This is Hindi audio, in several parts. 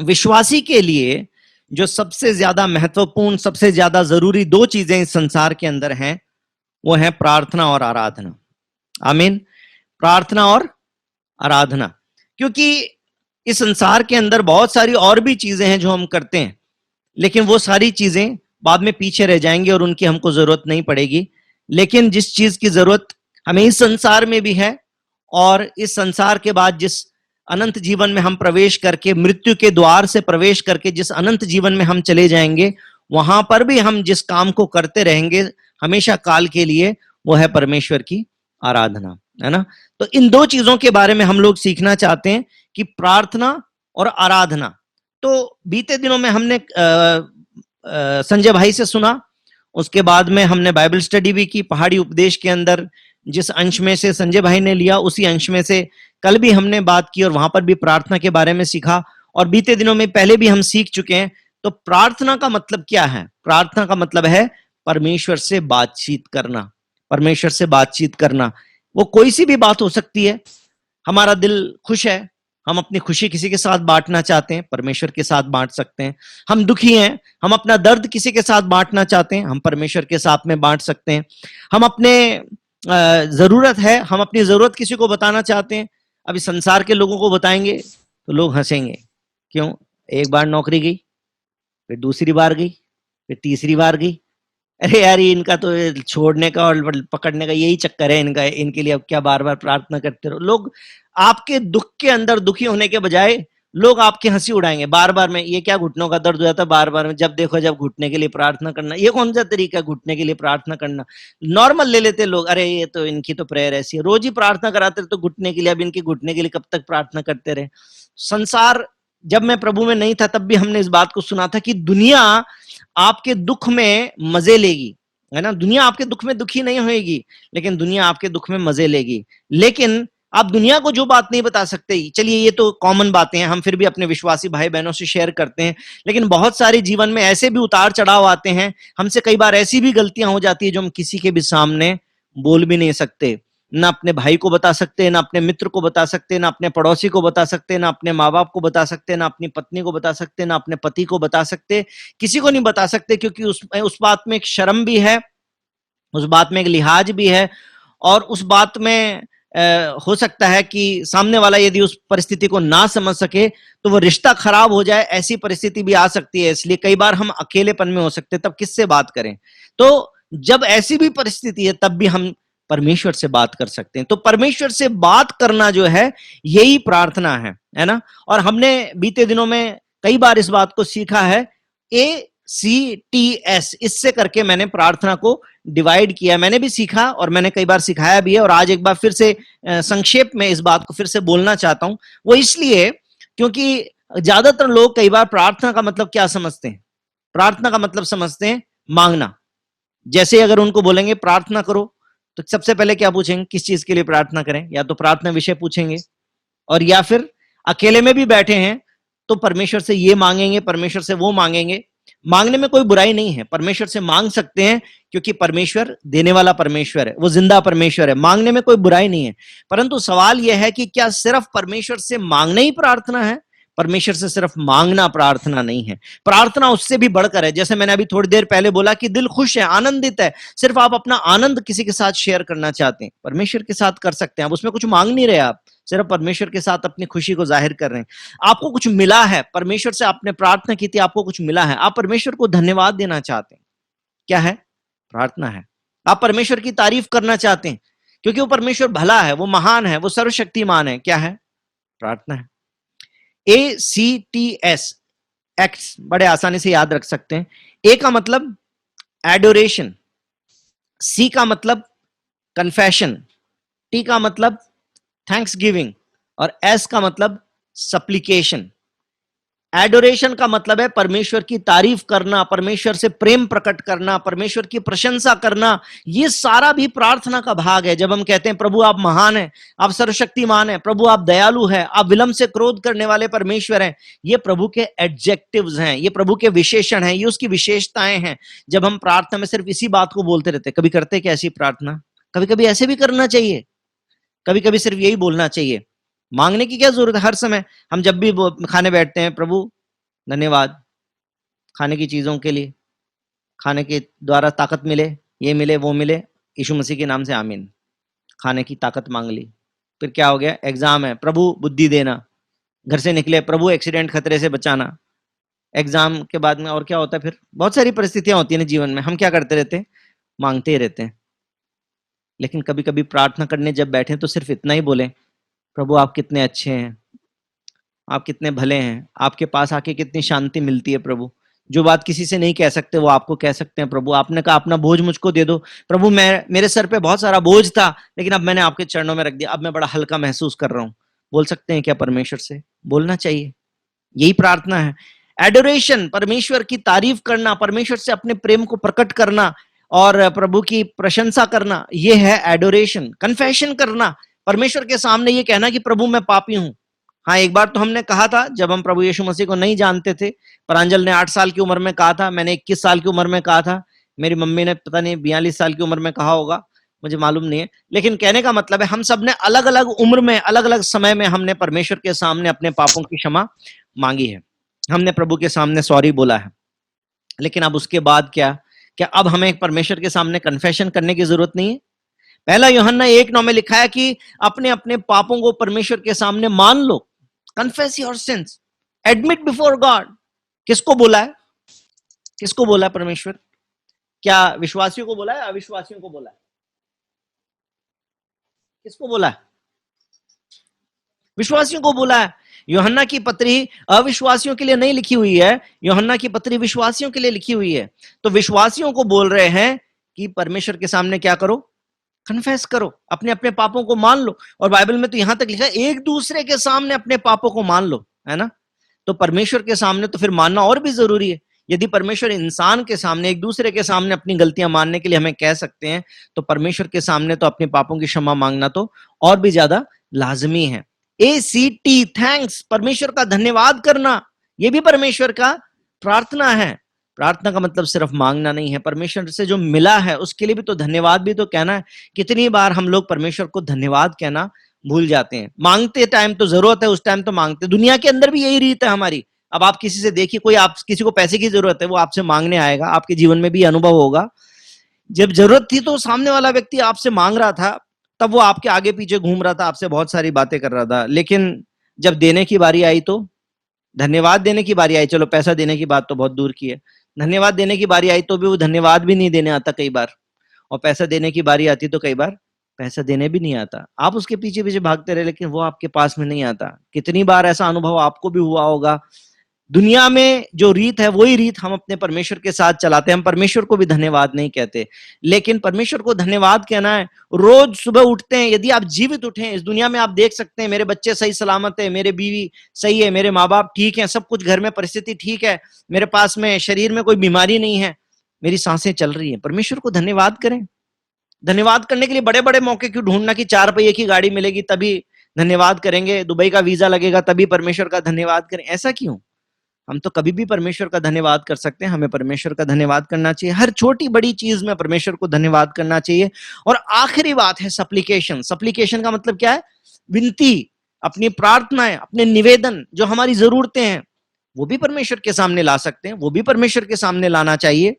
विश्वासी के लिए जो सबसे ज्यादा महत्वपूर्ण, सबसे ज्यादा जरूरी दो चीजें इस संसार के अंदर हैं, वो है प्रार्थना और आराधना। आमीन। प्रार्थना और आराधना। क्योंकि इस संसार के अंदर बहुत सारी और भी चीजें हैं जो हम करते हैं, लेकिन वो सारी चीजें बाद में पीछे रह जाएंगी और उनकी हमको जरूरत नहीं पड़ेगी। लेकिन जिस चीज की जरूरत हमें इस संसार में भी है, और इस संसार के बाद जिस अनंत जीवन में हम प्रवेश करके, मृत्यु के द्वार से प्रवेश करके जिस अनंत जीवन में हम चले जाएंगे, वहां पर भी हम जिस काम को करते रहेंगे हमेशा काल के लिए, वो है परमेश्वर की आराधना, है ना। तो इन दो चीजों के बारे में हम लोग सीखना चाहते हैं कि प्रार्थना और आराधना। तो बीते दिनों में हमने संजय भाई से सुना, उसके बाद में हमने बाइबल स्टडी भी की। पहाड़ी उपदेश के अंदर जिस अंश में से संजय भाई ने लिया, उसी अंश में से कल भी हमने बात की और वहां पर भी प्रार्थना के बारे में सीखा, और बीते दिनों में पहले भी हम सीख चुके हैं। तो प्रार्थना का मतलब क्या है? प्रार्थना का मतलब है परमेश्वर से बातचीत करना। परमेश्वर से बातचीत करना, वो कोई सी भी बात हो सकती है। हमारा दिल खुश है, हम अपनी खुशी किसी के साथ बांटना चाहते हैं, परमेश्वर के साथ बांट सकते हैं। हम दुखी हैं, हम अपना दर्द किसी के साथ बांटना चाहते हैं, हम परमेश्वर के साथ में बांट सकते हैं। हम अपने जरूरत है, हम अपनी जरूरत किसी को बताना चाहते हैं, अभी संसार के लोगों को बताएंगे तो लोग हंसेंगे। क्यों? एक बार नौकरी गई, फिर दूसरी बार गई, फिर तीसरी बार गई। अरे यार, इनका तो छोड़ने का और पकड़ने का यही चक्कर है इनका, इनके लिए अब क्या बार बार प्रार्थना करते रहो। लोग आपके दुख के अंदर दुखी होने के बजाय लोग आपकी हंसी उड़ाएंगे बार बार में। ये क्या घुटनों का दर्द हो जाता है बार बार में, जब देखो जब घुटने के लिए प्रार्थना करना। ये कौन सा तरीका है घुटने के लिए प्रार्थना करना? नॉर्मल ले लेते लोग, अरे ये तो इनकी तो प्रेयर ऐसी है, रोज ही प्रार्थना कराते तो घुटने के लिए, अब इनके घुटने के लिए कब तक प्रार्थना करते रहे। संसार, जब मैं प्रभु में नहीं था तब भी हमने इस बात को सुना था कि दुनिया आपके दुख में मजे लेगी, है ना। दुनिया आपके दुख में दुखी नहीं होगी, लेकिन दुनिया आपके दुख में मजे लेगी। लेकिन आप दुनिया को जो बात नहीं बता सकते, चलिए ये तो कॉमन बातें हैं, हम फिर भी अपने विश्वासी भाई बहनों से शेयर करते हैं। लेकिन बहुत सारे जीवन में ऐसे भी उतार चढ़ाव आते हैं, हमसे कई बार ऐसी भी गलतियां हो जाती है जो हम किसी के भी सामने बोल भी नहीं सकते। ना अपने भाई को बता सकते, ना अपने मित्र को बता सकते, ना अपने पड़ोसी को बता सकते, ना अपने माँ बाप को बता सकते, ना अपनी पत्नी को बता सकते, ना अपने पति को बता सकते। किसी को नहीं बता सकते, क्योंकि उस बात में एक शर्म भी है, उस बात में एक लिहाज भी है, और उस बात में हो सकता है कि सामने वाला यदि उस परिस्थिति को ना समझ सके तो वो रिश्ता खराब हो जाए, ऐसी परिस्थिति भी आ सकती है। इसलिए कई बार हम अकेलेपन में हो सकते, तब किससे बात करें? तो जब ऐसी भी परिस्थिति है तब भी हम परमेश्वर से बात कर सकते हैं। तो परमेश्वर से बात करना जो है, यही प्रार्थना है ना। और हमने बीते दिनों में कई बार इस बात को सीखा है, ACTS, इससे करके मैंने प्रार्थना को डिवाइड किया। मैंने भी सीखा और मैंने कई बार सिखाया भी है, और आज एक बार फिर से संक्षेप में इस बात को फिर से बोलना चाहता हूं। वो इसलिए क्योंकि ज्यादातर लोग कई बार प्रार्थना का मतलब क्या समझते हैं? प्रार्थना का मतलब समझते हैं मांगना। जैसे अगर उनको बोलेंगे प्रार्थना करो, तो सबसे पहले क्या पूछेंगे? किस चीज के लिए प्रार्थना करें? या तो प्रार्थना विषय पूछेंगे, और या फिर अकेले में भी बैठे हैं तो परमेश्वर से ये मांगेंगे, परमेश्वर से वो मांगेंगे। मांगने में कोई बुराई नहीं है, परमेश्वर से मांग सकते हैं, क्योंकि परमेश्वर देने वाला परमेश्वर है, वो जिंदा परमेश्वर है। मांगने में कोई बुराई नहीं है। परंतु सवाल यह है कि क्या सिर्फ परमेश्वर से मांगना ही प्रार्थना है? परमेश्वर से सिर्फ मांगना प्रार्थना नहीं है। प्रार्थना उससे भी बढ़कर है। जैसे मैंने अभी थोड़ी देर पहले बोला कि दिल खुश है, आनंदित है, सिर्फ आप अपना आनंद किसी के साथ शेयर करना चाहते हैं, परमेश्वर के साथ कर सकते हैं। आप उसमें कुछ मांग नहीं रहे, आप सिर्फ परमेश्वर के साथ अपनी खुशी को जाहिर कर रहे हैं। आपको कुछ मिला है, परमेश्वर से आपने प्रार्थना की थी, आपको कुछ मिला है, आप परमेश्वर को धन्यवाद देना चाहते हैं। क्या है? प्रार्थना है। आप परमेश्वर की तारीफ करना चाहते हैं, क्योंकि वो परमेश्वर भला है, वो महान है, वो सर्वशक्तिमान है। क्या है? प्रार्थना है। ACTS, एक्ट्स बड़े आसानी से याद रख सकते हैं। ए का मतलब एडोरेशन, सी का मतलब कन्फेशन, टी का मतलब थैंक्स गिविंग, और एस का मतलब सप्लिकेशन। एडोरेशन का मतलब है परमेश्वर की तारीफ करना, परमेश्वर से प्रेम प्रकट करना, परमेश्वर की प्रशंसा करना। ये सारा भी प्रार्थना का भाग है। जब हम कहते हैं प्रभु आप महान हैं, आप सर्वशक्तिमान हैं, प्रभु आप दयालु हैं, आप विलंब से क्रोध करने वाले परमेश्वर हैं, ये प्रभु के एडजेक्टिव्स हैं, ये प्रभु के विशेषण हैं, ये उसकी विशेषताएं हैं। जब हम प्रार्थना में सिर्फ इसी बात को बोलते रहते, कभी करते क्या ऐसी प्रार्थना? कभी कभी ऐसे भी करना चाहिए, कभी कभी सिर्फ यही बोलना चाहिए, मांगने की क्या जरूरत है? हर समय हम जब भी खाने बैठते हैं, प्रभु धन्यवाद खाने की चीजों के लिए, खाने के द्वारा ताकत मिले, ये मिले वो मिले, यीशु मसीह के नाम से आमीन। खाने की ताकत मांग ली। फिर क्या हो गया? एग्जाम है, प्रभु बुद्धि देना। घर से निकले, प्रभु एक्सीडेंट खतरे से बचाना। एग्जाम के बाद में और क्या होता है? फिर बहुत सारी परिस्थितियां होती है ना जीवन में, हम क्या करते रहते हैं? मांगते ही रहते हैं। लेकिन कभी कभी प्रार्थना करने जब बैठे तो सिर्फ इतना ही बोले, प्रभु आप कितने अच्छे हैं, आप कितने भले हैं, आपके पास आके कितनी शांति मिलती है प्रभु। जो बात किसी से नहीं कह सकते वो आपको कह सकते हैं। प्रभु आपने कहा अपना बोझ मुझको दे दो। प्रभु मेरे सर पे बहुत सारा बोझ था, लेकिन अब मैंने आपके चरणों में रख दिया, अब मैं बड़ा हल्का महसूस कर रहा हूं। बोल सकते हैं क्या परमेश्वर से? बोलना चाहिए। यही प्रार्थना है। एडोरेशन, परमेश्वर की तारीफ करना, परमेश्वर से अपने प्रेम को प्रकट करना और प्रभु की प्रशंसा करना, यह है एडोरेशन। कन्फेशन करना, परमेश्वर के सामने ये कहना कि प्रभु मैं पापी हूं। हाँ, एक बार तो हमने कहा था जब हम प्रभु यीशु मसीह को नहीं जानते थे। प्रांजल ने 8 साल की उम्र में कहा था, मैंने 21 साल की उम्र में कहा था, मेरी मम्मी ने पता नहीं 42 साल की उम्र में कहा होगा, मुझे मालूम नहीं है। लेकिन कहने का मतलब है हम सब ने अलग अलग उम्र में, अलग अलग समय में हमने परमेश्वर के सामने अपने पापों की क्षमा मांगी है। हमने प्रभु के सामने सॉरी बोला है। लेकिन अब उसके बाद क्या? क्या अब हमें परमेश्वर के सामने कन्फेशन करने की जरूरत नहीं है? पहला यूहन्ना 1:9 में लिखा है कि अपने अपने पापों को परमेश्वर के सामने मान लो। Confess your sins, admit before God. किसको बोला है? किसको बोला है परमेश्वर? क्या विश्वासियों को बोला है, अविश्वासियों को बोला है? किसको बोला है? विश्वासियों को बोला है। यूहन्ना की पत्री अविश्वासियों के लिए नहीं लिखी हुई है, यूहन्ना की पत्री विश्वासियों के लिए लिखी हुई है। तो विश्वासियों को बोल रहे हैं कि परमेश्वर के सामने क्या करो? कन्फेस करो, अपने अपने पापों को मान लो। और बाइबल में तो यहां तक लिखा है एक दूसरे के सामने अपने पापों को मान लो, है ना? तो परमेश्वर के सामने तो फिर मानना और भी जरूरी है। यदि परमेश्वर इंसान के सामने, एक दूसरे के सामने अपनी गलतियां मानने के लिए हमें कह सकते हैं, तो परमेश्वर के सामने तो अपने पापों की क्षमा मांगना तो और भी ज्यादा लाजमी है। ACT, थैंक्स, परमेश्वर का धन्यवाद करना, यह भी परमेश्वर का प्रार्थना है। प्रार्थना का मतलब सिर्फ मांगना नहीं है, परमेश्वर से जो मिला है उसके लिए भी तो धन्यवाद भी तो कहना है। कितनी बार हम लोग परमेश्वर को धन्यवाद कहना भूल जाते हैं। मांगते टाइम तो जरूरत है, उस टाइम तो मांगते। दुनिया के अंदर भी यही रीत है हमारी। अब आप किसी से देखिए, कोई आप किसी को पैसे की जरूरत है, वो आपसे मांगने आएगा। आपके जीवन में भी अनुभव होगा, जब जरूरत थी तो सामने वाला व्यक्ति आपसे मांग रहा था, तब वो आपके आगे पीछे घूम रहा था, आपसे बहुत सारी बातें कर रहा था। लेकिन जब देने की बारी आई, तो धन्यवाद देने की बारी आई, चलो पैसा देने की बात तो बहुत दूर की है, धन्यवाद देने की बारी आई तो भी वो धन्यवाद भी नहीं देने आता कई बार। और पैसा देने की बारी आती तो कई बार पैसा देने भी नहीं आता। आप उसके पीछे पीछे भागते रहे, लेकिन वो आपके पास में नहीं आता। कितनी बार ऐसा अनुभव आपको भी हुआ होगा। दुनिया में जो रीत है वही रीत हम अपने परमेश्वर के साथ चलाते हैं। हम परमेश्वर को भी धन्यवाद नहीं कहते, लेकिन परमेश्वर को धन्यवाद कहना है। रोज सुबह उठते हैं, यदि आप जीवित उठे इस दुनिया में, आप देख सकते हैं मेरे बच्चे सही सलामत है, मेरे बीवी सही है, मेरे माँ बाप ठीक है, सब कुछ घर में परिस्थिति ठीक है, मेरे पास में शरीर में कोई बीमारी नहीं है, मेरी सांसें चल रही है, परमेश्वर को धन्यवाद करें। धन्यवाद करने के लिए बड़े बड़े मौके क्यों ढूंढना कि 4 पहिए की गाड़ी मिलेगी तभी धन्यवाद करेंगे, दुबई का वीजा लगेगा तभी परमेश्वर का धन्यवाद करें? ऐसा क्यों? हम तो कभी भी परमेश्वर का धन्यवाद कर सकते हैं। हमें परमेश्वर का धन्यवाद करना चाहिए, हर छोटी बड़ी चीज में परमेश्वर को धन्यवाद करना चाहिए। और आखिरी बात है सप्लीकेशन। सप्लीकेशन का मतलब क्या है? विनती, अपनी प्रार्थनाएं, अपने निवेदन, जो हमारी जरूरतें हैं वो भी परमेश्वर के सामने ला सकते हैं, वो भी परमेश्वर के सामने लाना चाहिए।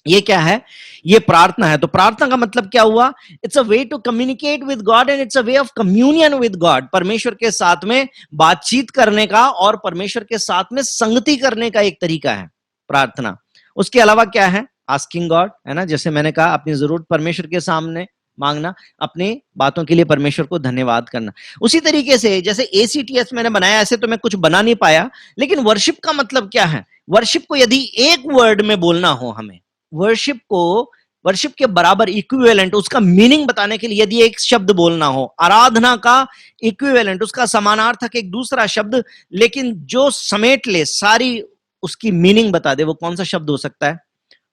ये क्या है? ये प्रार्थना है। तो प्रार्थना का मतलब क्या हुआ? It's a way to communicate with god and it's a way of communion with god. परमेश्वर के साथ में बातचीत करने का और परमेश्वर के साथ में संगति करने का एक तरीका है प्रार्थना। उसके अलावा क्या है? आस्किंग गॉड, है ना? जैसे मैंने कहा, अपनी जरूरत परमेश्वर के सामने मांगना, अपनी बातों के लिए परमेश्वर को धन्यवाद करना। उसी तरीके से जैसे ACTS मैंने बनाया, ऐसे तो मैं कुछ बना नहीं पाया, लेकिन वर्शिप का मतलब क्या है? वर्शिप को यदि एक वर्ड में बोलना हो हमें, वर्शिप को, वर्शिप के बराबर इक्विवेलेंट, उसका मीनिंग बताने के लिए यदि एक शब्द बोलना हो, आराधना का इक्विवेलेंट, उसका समानार्थक एक दूसरा शब्द, लेकिन जो समेट ले सारी उसकी मीनिंग बता दे, वो कौन सा शब्द हो सकता है?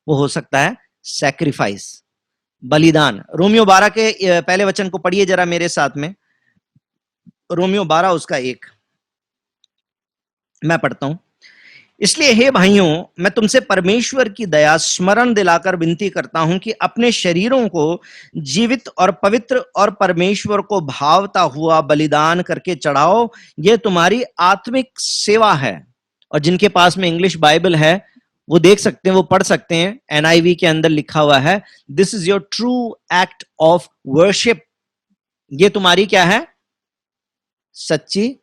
वो हो सकता है सैक्रिफाइस, बलिदान। रोमियो 12 के पहले वचन को पढ़िए जरा मेरे साथ में। रोमियो 12 उसका 1 मैं पढ़ता हूं। इसलिए हे भाइयों, मैं तुमसे परमेश्वर की दया स्मरण दिलाकर विनती करता हूं कि अपने शरीरों को जीवित और पवित्र और परमेश्वर को भावता हुआ बलिदान करके चढ़ाओ, यह तुम्हारी आत्मिक सेवा है। और जिनके पास में इंग्लिश बाइबल है वो देख सकते हैं, वो पढ़ सकते हैं। एनआईवी के अंदर लिखा हुआ है, this is your true act of worship. ये तुम्हारी क्या है? सच्ची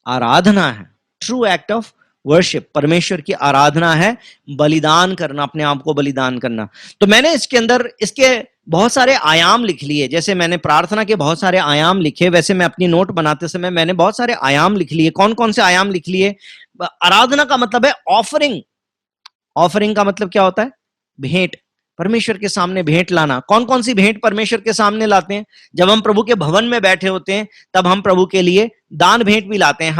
आराधना है। ट्रू एक्ट ऑफ वर्शिप, परमेश्वर की आराधना है, बलिदान करना, अपने आप को बलिदान करना। तो मैंने इसके अंदर इसके बहुत सारे आयाम लिख लिए। जैसे मैंने प्रार्थना के बहुत सारे आयाम लिखे, वैसे मैं अपनी नोट बनाते समय मैंने बहुत सारे आयाम लिख लिए। कौन कौन से आयाम लिख लिए? आराधना का मतलब है ऑफरिंग। ऑफरिंग का मतलब क्या होता है? भेंट, परमेश्वर के सामने भेंट लाना। कौन कौन सी भेंट परमेश्वर के सामने लाते हैं? जब हम प्रभु के भवन में बैठे होते हैं तब हम प्रभु के लिए दान भेंट भी लाते हैं।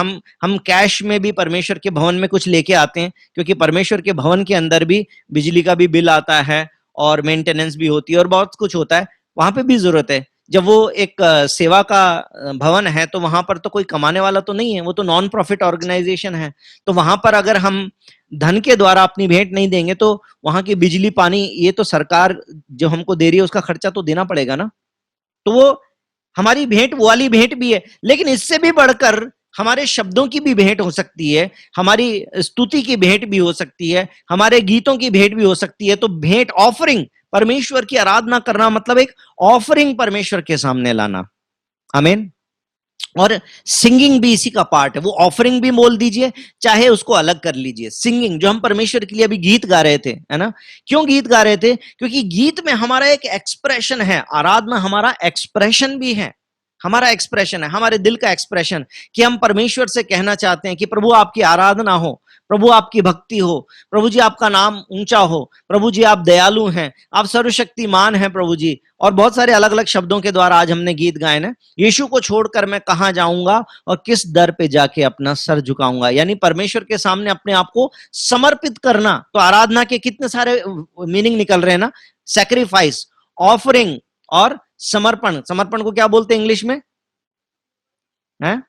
हम कैश में भी परमेश्वर के भवन में कुछ लेके आते हैं, क्योंकि परमेश्वर के भवन के अंदर भी बिजली का भी बिल आता है और मेंटेनेंस भी होती है और बहुत कुछ होता है, वहां पे भी जरूरत है। जब वो एक सेवा का भवन है तो वहां पर तो कोई कमाने वाला तो नहीं है, वो तो नॉन प्रॉफिट ऑर्गेनाइजेशन है। तो वहां पर अगर हम धन के द्वारा अपनी भेंट नहीं देंगे तो वहां की बिजली पानी ये तो सरकार जो हमको दे रही है उसका खर्चा तो देना पड़ेगा ना। तो वो हमारी भेंट वो वाली भेंट भी है। लेकिन इससे भी बढ़कर हमारे शब्दों की भी भेंट हो सकती है, हमारी स्तुति की भेंट भी हो सकती है, हमारे गीतों की भेंट भी हो सकती है। तो भेंट, ऑफरिंग, परमेश्वर की आराधना करना मतलब एक ऑफरिंग परमेश्वर के सामने लाना। आमीन। और सिंगिंग भी इसी का पार्ट है। वो ऑफरिंग भी बोल दीजिए, चाहे उसको अलग कर लीजिए। सिंगिंग, जो हम परमेश्वर के लिए अभी गीत गा रहे थे, है ना? क्यों गीत गा रहे थे? क्योंकि गीत में हमारा एक एक्सप्रेशन है। आराधना हमारा एक्सप्रेशन भी है, हमारा एक्सप्रेशन है, हमारे दिल का एक्सप्रेशन, कि हम परमेश्वर से कहना चाहते हैं कि प्रभु आपकी आराधना हो, प्रभु आपकी भक्ति हो, प्रभु जी आपका नाम ऊंचा हो, प्रभु जी आप दयालु हैं, आप सर्वशक्तिमान हैं प्रभु जी। और बहुत सारे अलग अलग शब्दों के द्वारा आज हमने गीत गाए ना। यीशु को छोड़कर मैं कहां जाऊंगा और किस दर पे जाके अपना सर झुकाऊंगा, यानी परमेश्वर के सामने अपने आप को समर्पित करना। तो आराधना के कितने सारे मीनिंग निकल रहे हैं ना। सैक्रिफाइस, ऑफरिंग और समर्पण। समर्पण को क्या बोलते हैं इंग्लिश में? है?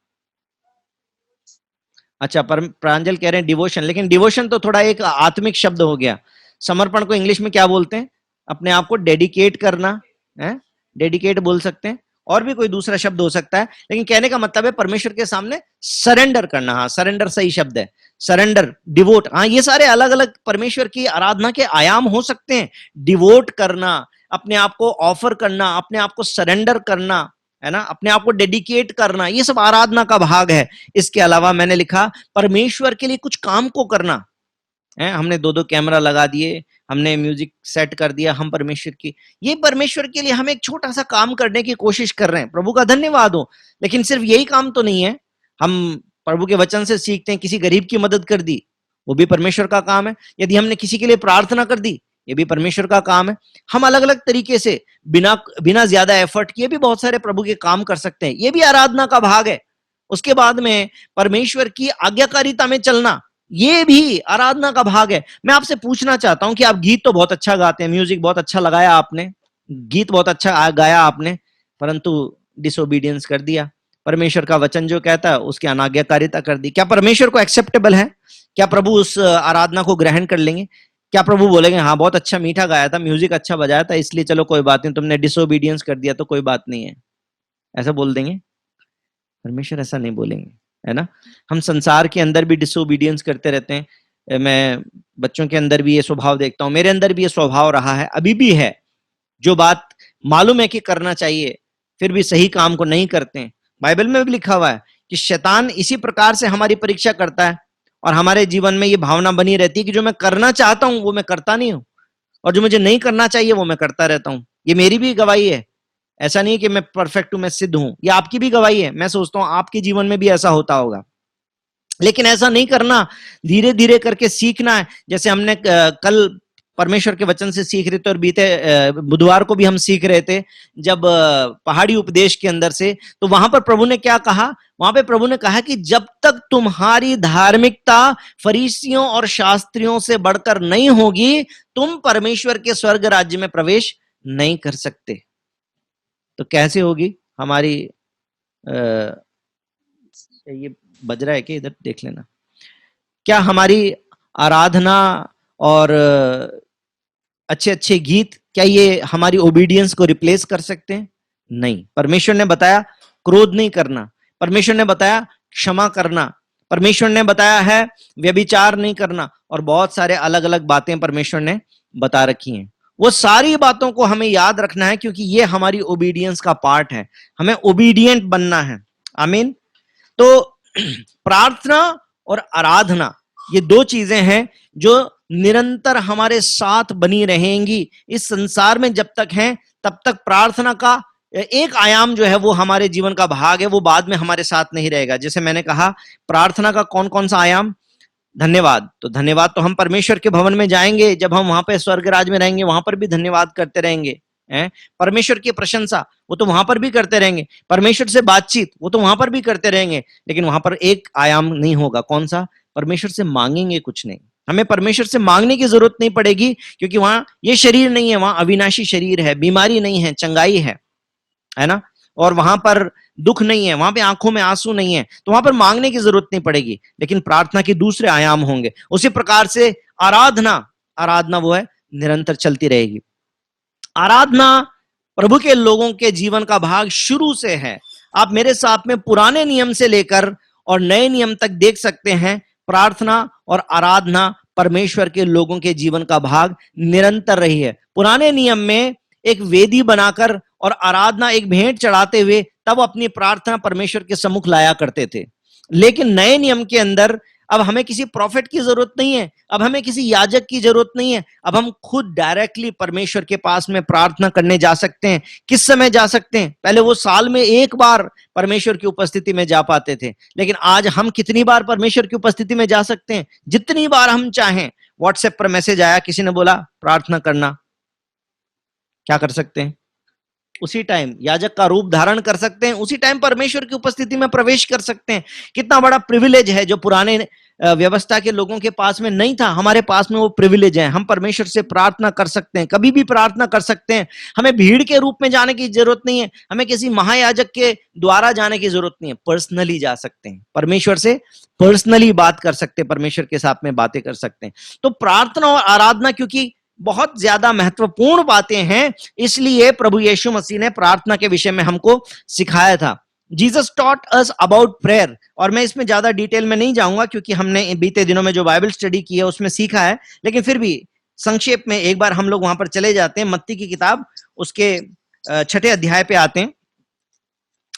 अच्छा, प्रांजल कह रहे हैं डिवोशन, लेकिन डिवोशन तो थोड़ा एक आत्मिक शब्द हो गया। समर्पण को इंग्लिश में क्या बोलते हैं? अपने आप को डेडिकेट करना है, डेडिकेट बोल सकते हैं, और भी कोई दूसरा शब्द हो सकता है, लेकिन कहने का मतलब है परमेश्वर के सामने सरेंडर करना। हाँ, सरेंडर सही शब्द है, सरेंडर, डिवोट। हाँ, ये सारे अलग अलग परमेश्वर की आराधना के आयाम हो सकते हैं। डिवोट करना, अपने आप को ऑफर करना, अपने आप को सरेंडर करना, है ना, अपने आप को डेडिकेट करना, ये सब आराधना का भाग है। इसके अलावा मैंने लिखा परमेश्वर के लिए कुछ काम को करना है। हमने दो दो कैमरा लगा दिए, हमने म्यूजिक सेट कर दिया, हम परमेश्वर की, ये परमेश्वर के लिए हम एक छोटा सा काम करने की कोशिश कर रहे हैं। प्रभु का धन्यवाद हो। लेकिन सिर्फ यही काम तो नहीं है। हम प्रभु के वचन से सीखते हैं, किसी गरीब की मदद कर दी, वो भी परमेश्वर का काम है। यदि हमने किसी के लिए प्रार्थना कर दी, ये भी परमेश्वर का काम है। हम अलग अलग तरीके से बिना बिना ज्यादा एफर्ट किए भी बहुत सारे प्रभु के काम कर सकते हैं, ये भी आराधना का भाग है। उसके बाद में परमेश्वर की आज्ञाकारिता में चलना, ये भी आराधना का भाग है। मैं आपसे पूछना चाहता हूं कि आप गीत तो बहुत अच्छा गाते हैं, म्यूजिक बहुत अच्छा लगाया आपने, गीत बहुत अच्छा गाया आपने, परंतु डिसोबीडियंस कर दिया। परमेश्वर का वचन जो कहता है उसकी अनाज्ञाकारिता कर दी। क्या परमेश्वर को एक्सेप्टेबल है? क्या प्रभु उस आराधना को ग्रहण कर लेंगे? क्या प्रभु बोलेंगे हाँ बहुत अच्छा मीठा गाया था, म्यूजिक अच्छा बजाया था, इसलिए चलो कोई बात नहीं, तुमने डिसोबीडियंस कर दिया तो कोई बात नहीं है, ऐसा बोल देंगे? परमेश्वर ऐसा नहीं बोलेंगे, है ना। हम संसार के अंदर भी डिसोबीडियंस करते रहते हैं। मैं बच्चों के अंदर भी ये स्वभाव देखता हूं, मेरे अंदर भी ये स्वभाव रहा है, अभी भी है। जो बात मालूम है कि करना चाहिए फिर भी सही काम को नहीं करते हैं। बाइबल में भी लिखा हुआ है कि शैतान इसी प्रकार से हमारी परीक्षा करता है और हमारे जीवन में ये भावना बनी रहती है कि जो मैं करना चाहता हूं वो मैं करता नहीं हूं, और जो मुझे नहीं करना चाहिए वो मैं करता रहता हूं। ये मेरी भी गवाही है, ऐसा नहीं है कि मैं परफेक्ट हूं, मैं सिद्ध हूं, ये आपकी भी गवाही है। मैं सोचता हूं आपके जीवन में भी ऐसा होता होगा, लेकिन ऐसा नहीं करना, धीरे धीरे करके सीखना है। जैसे हमने कल परमेश्वर के वचन से सीख रहे थे और बीते बुधवार को भी हम सीख रहे थे जब पहाड़ी उपदेश के अंदर से, तो वहां पर प्रभु ने क्या कहा? वहां पे प्रभु ने कहा कि जब तक तुम्हारी धार्मिकता फरीसियों और शास्त्रियों से बढ़कर नहीं होगी, तुम परमेश्वर के स्वर्ग राज्य में प्रवेश नहीं कर सकते। तो कैसे होगी हमारी ये बज रहा है कि इधर देख लेना, क्या हमारी आराधना और अच्छे अच्छे गीत, क्या ये हमारी ओबीडियंस को रिप्लेस कर सकते हैं? नहीं। परमेश्वर ने बताया क्रोध नहीं करना, परमेश्वर ने बताया क्षमा करना, परमेश्वर ने बताया है व्यभिचार नहीं करना, और बहुत सारे अलग अलग बातें परमेश्वर ने बता रखी हैं। वो सारी बातों को हमें याद रखना है, क्योंकि ये हमारी ओबीडियंस का पार्ट है, हमें ओबीडियंट बनना है। आमीन। तो प्रार्थना और आराधना ये दो चीजें हैं जो निरंतर हमारे साथ बनी रहेंगी इस संसार में। जब तक हैं तब तक प्रार्थना का एक आयाम जो है वो हमारे जीवन का भाग है, वो बाद में हमारे साथ नहीं रहेगा। जैसे मैंने कहा, प्रार्थना का कौन कौन सा आयाम? धन्यवाद। तो धन्यवाद तो हम परमेश्वर के भवन में जाएंगे, जब हम वहां पे स्वर्ग राज में रहेंगे वहां पर भी धन्यवाद करते रहेंगे। परमेश्वर की प्रशंसा वो तो वहां पर भी करते रहेंगे, परमेश्वर से बातचीत वो तो वहां पर भी करते रहेंगे, लेकिन वहां पर एक आयाम नहीं होगा। कौन सा? परमेश्वर से मांगेंगे कुछ नहीं, हमें परमेश्वर से मांगने की जरूरत नहीं पड़ेगी, क्योंकि वहां ये शरीर नहीं है, वहां अविनाशी शरीर है, बीमारी नहीं है, चंगाई है ना, और वहां पर दुख नहीं है, वहां पे आंखों में आंसू नहीं है, तो वहां पर मांगने की जरूरत नहीं पड़ेगी। लेकिन प्रार्थना के दूसरे आयाम होंगे। उसी प्रकार से आराधना वो है निरंतर चलती रहेगी। आराधना प्रभु के लोगों के जीवन का भाग शुरू से है। आप मेरे साथ में पुराने नियम से लेकर और नए नियम तक देख सकते हैं, प्रार्थना और आराधना परमेश्वर के लोगों के जीवन का भाग निरंतर रही है। पुराने नियम में एक वेदी बनाकर और आराधना एक भेंट चढ़ाते हुए तब अपनी प्रार्थना परमेश्वर के सम्मुख लाया करते थे। लेकिन नए नियम के अंदर अब हमें किसी प्रॉफिट की जरूरत नहीं है, अब हमें किसी याजक की जरूरत नहीं है, अब हम खुद डायरेक्टली परमेश्वर के पास में प्रार्थना करने जा सकते हैं। किस समय जा सकते हैं? पहले वो साल में एक बार परमेश्वर की उपस्थिति में जा पाते थे, लेकिन आज हम कितनी बार परमेश्वर की उपस्थिति में जा सकते हैं? जितनी बार हम चाहें। व्हाट्सएप पर मैसेज आया, किसी ने बोला प्रार्थना करना, क्या कर सकते हैं? उसी टाइम याजक का रूप धारण कर सकते हैं, उसी टाइम परमेश्वर की उपस्थिति में प्रवेश कर सकते हैं। कितना बड़ा प्रिविलेज है जो पुराने व्यवस्था के लोगों के पास में नहीं था, हमारे पास में वो प्रिविलेज है। हम परमेश्वर से प्रार्थना कर सकते हैं, कभी भी प्रार्थना कर सकते हैं। हमें भीड़ के रूप में जाने की जरूरत नहीं है, हमें किसी महायाजक के द्वारा जाने की जरूरत नहीं है, पर्सनली जा सकते हैं, परमेश्वर से पर्सनली बात कर सकते हैं, परमेश्वर के साथ में बातें कर सकते हैं। तो प्रार्थना और आराधना क्योंकि बहुत ज्यादा महत्वपूर्ण बातें हैं, इसलिए प्रभु यीशु मसीह ने प्रार्थना के विषय में हमको सिखाया था। Jesus taught us about prayer, और मैं इसमें ज्यादा डिटेल में नहीं जाऊंगा क्योंकि हमने बीते दिनों में जो बाइबल स्टडी की है उसमें सीखा है, लेकिन फिर भी संक्षेप में एक बार हम लोग वहां पर चले जाते हैं। मत्ती की किताब उसके 6 अध्याय पे आते हैं।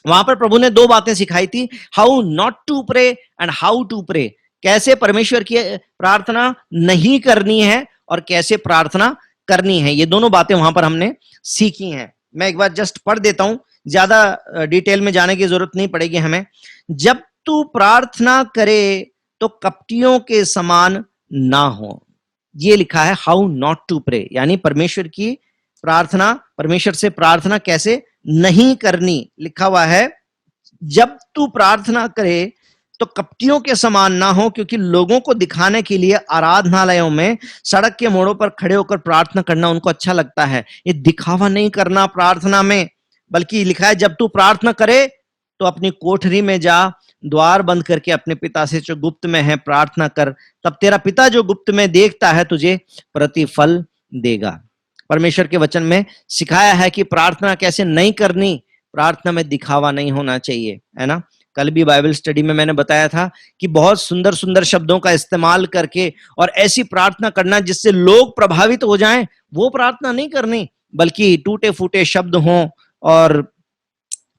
वहां पर प्रभु ने 2 बातें सिखाई थी, how not to pray and how to pray. कैसे परमेश्वर की प्रार्थना नहीं करनी है और कैसे प्रार्थना करनी है, ये दोनों बातें वहां पर हमने सीखी हैं। मैं एक बार जस्ट पढ़ देता हूं, ज्यादा डिटेल में जाने की जरूरत नहीं पड़ेगी हमें। जब तू प्रार्थना करे तो कपटियों के समान ना हो, ये लिखा है हाउ नॉट टू प्रे, यानी परमेश्वर की प्रार्थना, परमेश्वर से प्रार्थना कैसे नहीं करनी। लिखा हुआ है जब तू प्रार्थना करे तो कपटियों के समान ना हो, क्योंकि लोगों को दिखाने के लिए आराधनालयों में सड़क के मोड़ों पर खड़े होकर प्रार्थना करना उनको अच्छा लगता है। ये दिखावा नहीं करना प्रार्थना में, बल्कि लिखा है जब तू प्रार्थना करे तो अपनी कोठरी में जा, द्वार बंद करके अपने पिता से जो गुप्त में है प्रार्थना कर, तब तेरा पिता जो गुप्त में देखता है तुझे प्रतिफल देगा। परमेश्वर के वचन में सिखाया है कि प्रार्थना कैसे नहीं करनी, प्रार्थना में दिखावा नहीं होना चाहिए, है ना। कल भी बाइबल स्टडी में मैंने बताया था कि बहुत सुंदर सुंदर शब्दों का इस्तेमाल करके और ऐसी प्रार्थना करना जिससे लोग प्रभावित हो जाएं, वो प्रार्थना नहीं करनी, बल्कि टूटे फूटे शब्द हों और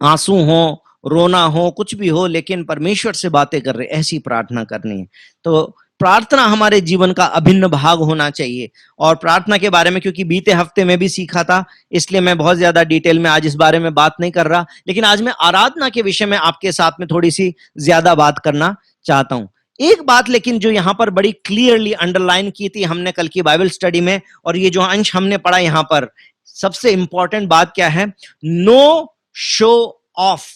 आंसू हों, रोना हो, कुछ भी हो, लेकिन परमेश्वर से बातें कर रहे, ऐसी प्रार्थना करनी है। तो प्रार्थना हमारे जीवन का अभिन्न भाग होना चाहिए। और प्रार्थना के बारे में क्योंकि बीते हफ्ते में भी सीखा था, इसलिए मैं बहुत ज्यादा डिटेल में आज इस बारे में बात नहीं कर रहा, लेकिन आज मैं आराधना के विषय में आपके साथ में थोड़ी सी ज्यादा बात करना चाहता हूं। एक बात लेकिन जो यहां पर बड़ी क्लियरली अंडरलाइन की थी हमने कल की बाइबल स्टडी में, और ये जो अंश हमने पढ़ा यहां पर, सबसे इंपॉर्टेंट बात क्या है? नो शो ऑफ,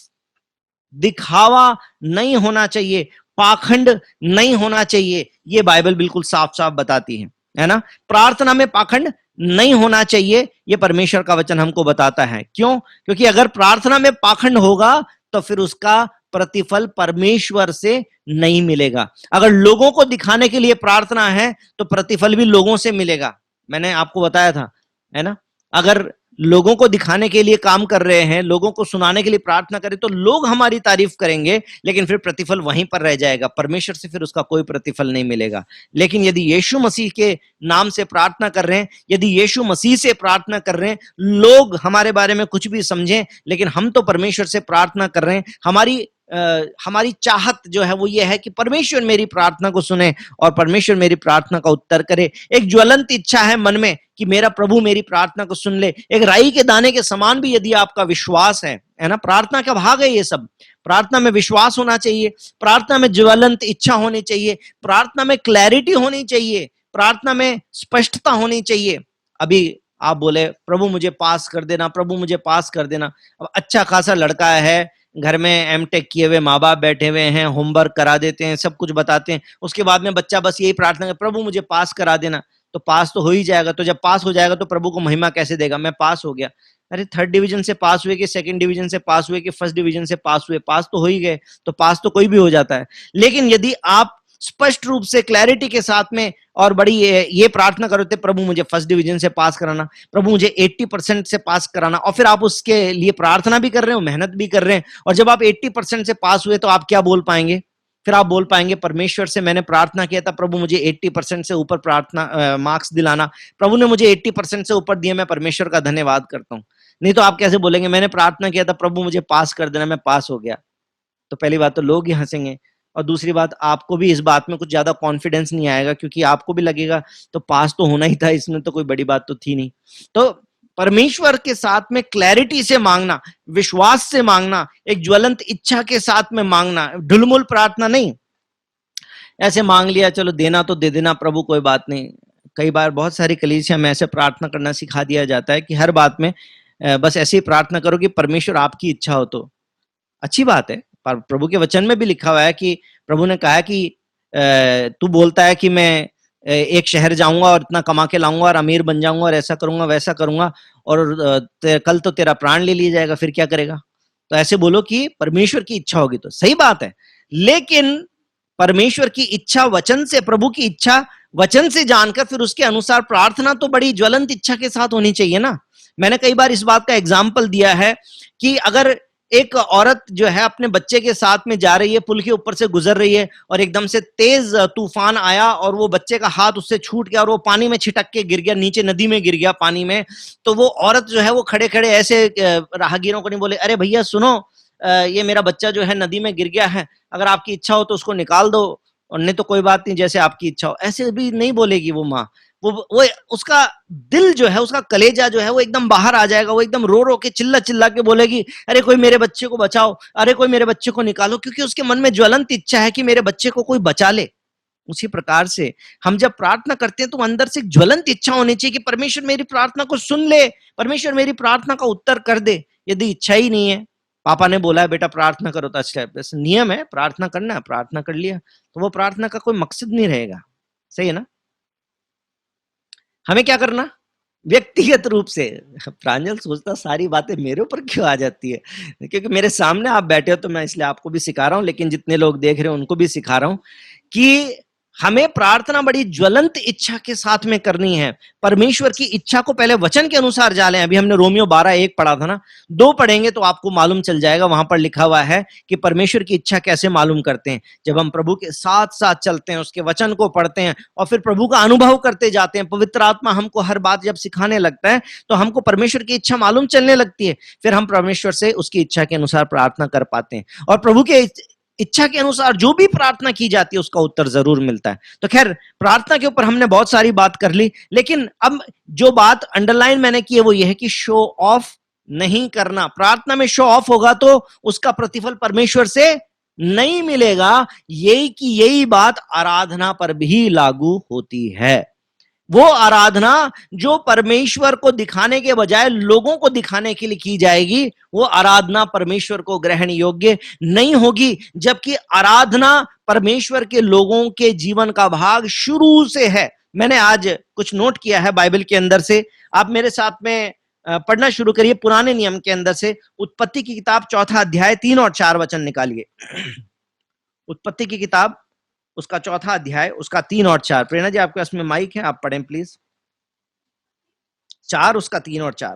दिखावा नहीं होना चाहिए, पाखंड नहीं होना चाहिए। ये बाइबल बिल्कुल साफ साफ बताती है ना। प्रार्थना में पाखंड नहीं होना चाहिए, ये परमेश्वर का वचन हमको बताता है। क्यों? क्योंकि अगर प्रार्थना में पाखंड होगा तो फिर उसका प्रतिफल परमेश्वर से नहीं मिलेगा। अगर लोगों को दिखाने के लिए प्रार्थना है तो प्रतिफल भी लोगों से मिलेगा। मैंने आपको बताया था, है ना? अगर लोगों को दिखाने के लिए काम कर रहे हैं, लोगों को सुनाने के लिए प्रार्थना करें, तो लोग हमारी तारीफ करेंगे, लेकिन फिर प्रतिफल वहीं पर रह जाएगा, परमेश्वर से फिर उसका कोई प्रतिफल नहीं मिलेगा। लेकिन यदि यीशु मसीह के नाम से प्रार्थना कर रहे हैं, यदि यीशु मसीह से प्रार्थना कर रहे हैं, लोग हमारे बारे में कुछ भी समझें, लेकिन हम तो परमेश्वर से प्रार्थना कर रहे हैं। हमारी चाहत जो है वो ये है कि परमेश्वर मेरी प्रार्थना को सुने और परमेश्वर मेरी प्रार्थना का उत्तर करे। एक ज्वलंत इच्छा है मन में कि मेरा प्रभु मेरी प्रार्थना को सुन ले। एक राई के दाने के समान भी यदि आपका विश्वास है ना, प्रार्थना का भाग है ये सब। प्रार्थना में विश्वास होना चाहिए, प्रार्थना में ज्वलंत इच्छा होनी चाहिए, प्रार्थना में क्लैरिटी होनी चाहिए, प्रार्थना में स्पष्टता होनी चाहिए। अभी आप बोले प्रभु मुझे पास कर देना, प्रभु मुझे पास कर देना। अब अच्छा खासा लड़का है, घर में एमटेक किए हुए माँ बाप बैठे हुए हैं, होमवर्क करा देते हैं, सब कुछ बताते हैं, उसके बाद में बच्चा बस यही प्रार्थना करे प्रभु मुझे पास करा देना, तो पास तो हो ही जाएगा। तो जब पास हो जाएगा तो प्रभु को महिमा कैसे देगा? मैं पास हो गया। अरे 3rd डिवीजन से पास हुए कि 2nd डिवीजन से पास हुए कि 1st डिवीजन से पास हुए, पास तो हो ही गए। तो पास तो कोई भी हो जाता है। लेकिन यदि आप स्पष्ट रूप से क्लैरिटी के साथ में और बड़ी ये प्रार्थना करते प्रभु मुझे 1st डिवीजन से पास कराना, प्रभु मुझे 80% से पास कराना, और फिर आप उसके लिए प्रार्थना भी कर रहे हो, मेहनत भी कर रहे हैं, और जब आप 80% से पास हुए तो आप क्या बोल पाएंगे? फिर आप बोल पाएंगे परमेश्वर से मैंने प्रार्थना किया था, प्रभु मुझे 80% से ऊपर प्रार्थना मार्क्स दिलाना, प्रभु ने मुझे 80% से ऊपर दिए, मैं परमेश्वर का धन्यवाद करता हूं। नहीं तो आप कैसे बोलेंगे मैंने प्रार्थना किया था प्रभु मुझे पास कर देना, मैं पास हो गया। तो पहली बात तो लोग ही हंसेंगे, और दूसरी बात आपको भी इस बात में कुछ ज्यादा कॉन्फिडेंस नहीं आएगा, क्योंकि आपको भी लगेगा तो पास तो होना ही था, इसमें तो कोई बड़ी बात तो थी नहीं। तो परमेश्वर के साथ में क्लैरिटी से मांगना, विश्वास से मांगना, एक ज्वलंत इच्छा के साथ में मांगना, ढुलमुल प्रार्थना नहीं। ऐसे मांग लिया चलो देना तो दे देना प्रभु कोई बात नहीं। कई बार बहुत सारी कलीसिया में ऐसे प्रार्थना करना सिखा दिया जाता है कि हर बात में बस ऐसी प्रार्थना करो कि परमेश्वर आपकी इच्छा हो। तो अच्छी बात है, पर प्रभु के वचन में भी लिखा हुआ है कि प्रभु ने कहा कि तू बोलता है कि मैं एक शहर जाऊंगा और इतना कमा के लाऊंगा और अमीर बन जाऊंगा और ऐसा करूंगा वैसा करूंगा, और कल तो तेरा प्राण ले लिया जाएगा, फिर क्या करेगा? तो ऐसे बोलो कि परमेश्वर की इच्छा होगी। तो सही बात है, लेकिन परमेश्वर की इच्छा वचन से, प्रभु की इच्छा वचन से जानकर फिर उसके अनुसार प्रार्थना तो बड़ी ज्वलंत इच्छा के साथ होनी चाहिए ना। मैंने कई बार इस बात का एग्जाम्पल दिया है कि अगर एक औरत जो है अपने बच्चे के साथ में जा रही है, पुल के ऊपर से गुजर रही है, और एकदम से तेज तूफान आया और वो बच्चे का हाथ उससे छूट गया और वो पानी में छिटक के गिर गया, नीचे नदी में गिर गया पानी में। तो वो औरत जो है वो खड़े खड़े ऐसे राहगीरों को नहीं बोले अरे भैया सुनो, ये मेरा बच्चा जो है नदी में गिर गया है, अगर आपकी इच्छा हो तो उसको निकाल दो, और नहीं तो कोई बात नहीं, जैसे आपकी इच्छा हो। ऐसे भी नहीं बोलेगी वो माँ। वो उसका दिल जो है, उसका कलेजा जो है वो एकदम बाहर आ जाएगा, वो एकदम रो रो के चिल्ला चिल्ला के बोलेगी अरे कोई मेरे बच्चे को बचाओ, अरे कोई मेरे बच्चे को निकालो, क्योंकि उसके मन में ज्वलंत इच्छा है कि मेरे बच्चे को कोई बचा ले। उसी प्रकार से हम जब प्रार्थना करते हैं तो अंदर से एक ज्वलंत इच्छा होनी चाहिए कि परमेश्वर मेरी प्रार्थना को सुन ले, परमेश्वर मेरी प्रार्थना का उत्तर कर दे। यदि इच्छा ही नहीं है, पापा ने बोला है बेटा प्रार्थना करो, तो अच्छा बस नियम है प्रार्थना करना है, प्रार्थना कर लिया, तो वो प्रार्थना का कोई मकसद नहीं रहेगा। सही है ना? हमें क्या करना? व्यक्तिगत रूप से। प्रांजल सोचता सारी बातें मेरे ऊपर क्यों आ जाती है, क्योंकि मेरे सामने आप बैठे हो तो मैं इसलिए आपको भी सिखा रहा हूं, लेकिन जितने लोग देख रहे हैं उनको भी सिखा रहा हूं कि हमें प्रार्थना बड़ी ज्वलंत इच्छा के साथ में करनी है। परमेश्वर की इच्छा को पहले वचन के अनुसार जाने। अभी हमने रोमियो 12:1 पढ़ा था ना, 2 पढ़ेंगे तो आपको मालूम चल जाएगा। वहां पर लिखा हुआ है कि परमेश्वर की इच्छा कैसे मालूम करते हैं, जब हम प्रभु के साथ साथ चलते हैं, उसके वचन को पढ़ते हैं और फिर प्रभु का अनुभव करते जाते हैं। पवित्र आत्मा हमको हर बात जब सिखाने लगता है तो हमको परमेश्वर की इच्छा मालूम चलने लगती है, फिर हम परमेश्वर से उसकी इच्छा के अनुसार प्रार्थना कर पाते हैं, और प्रभु के इच्छा के अनुसार जो भी प्रार्थना की जाती है उसका उत्तर जरूर मिलता है। तो खैर, प्रार्थना के ऊपर हमने बहुत सारी बात कर ली, लेकिन अब जो बात अंडरलाइन मैंने की है वो ये है कि शो ऑफ नहीं करना। प्रार्थना में शो ऑफ होगा तो उसका प्रतिफल परमेश्वर से नहीं मिलेगा। यही बात आराधना पर भी लागू होती है। वो आराधना जो परमेश्वर को दिखाने के बजाय लोगों को दिखाने के लिए की जाएगी, वो आराधना परमेश्वर को ग्रहण योग्य नहीं होगी। जबकि आराधना परमेश्वर के लोगों के जीवन का भाग शुरू से है। मैंने आज कुछ नोट किया है बाइबल के अंदर से, आप मेरे साथ में पढ़ना शुरू करिए पुराने नियम के अंदर से। उत्पत्ति की किताब 4 अध्याय 3 और 4 वचन निकालिए। उत्पत्ति की किताब उसका 4 अध्याय उसका 3 और 4। प्रेरणा जी आपके पास में माइक है, आप पढ़ें प्लीज। 4 उसका 3 और 4।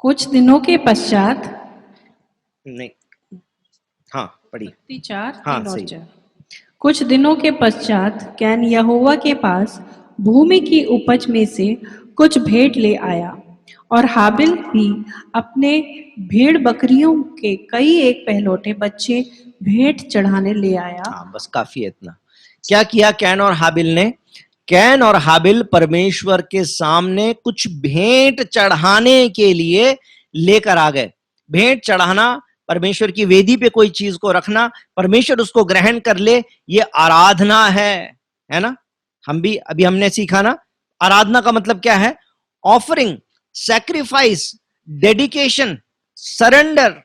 कुछ दिनों के पश्चात, नहीं, हाँ पढ़िए। 4 हाँ, 3 और सही। 4। कुछ दिनों के पश्चात कैन यहोवा के पास भूमि की उपज में से कुछ भेंट ले आया, और हाबिल भी अपने भेड़ बकरियों के कई एक पहलौठे बच्चे भेंट चढ़ाने ले आया। हाँ बस काफी है इतना। क्या किया कैन और हाबिल ने? कैन और हाबिल परमेश्वर के सामने कुछ भेंट चढ़ाने के लिए लेकर आ गए। भेंट चढ़ाना, परमेश्वर की वेदी पे कोई चीज को रखना, परमेश्वर उसको ग्रहण कर ले, ये आराधना है ना। हम भी अभी हमने सीखा ना, आराधना का मतलब क्या है? ऑफरिंग, सैक्रिफाइस, डेडिकेशन, सरेंडर,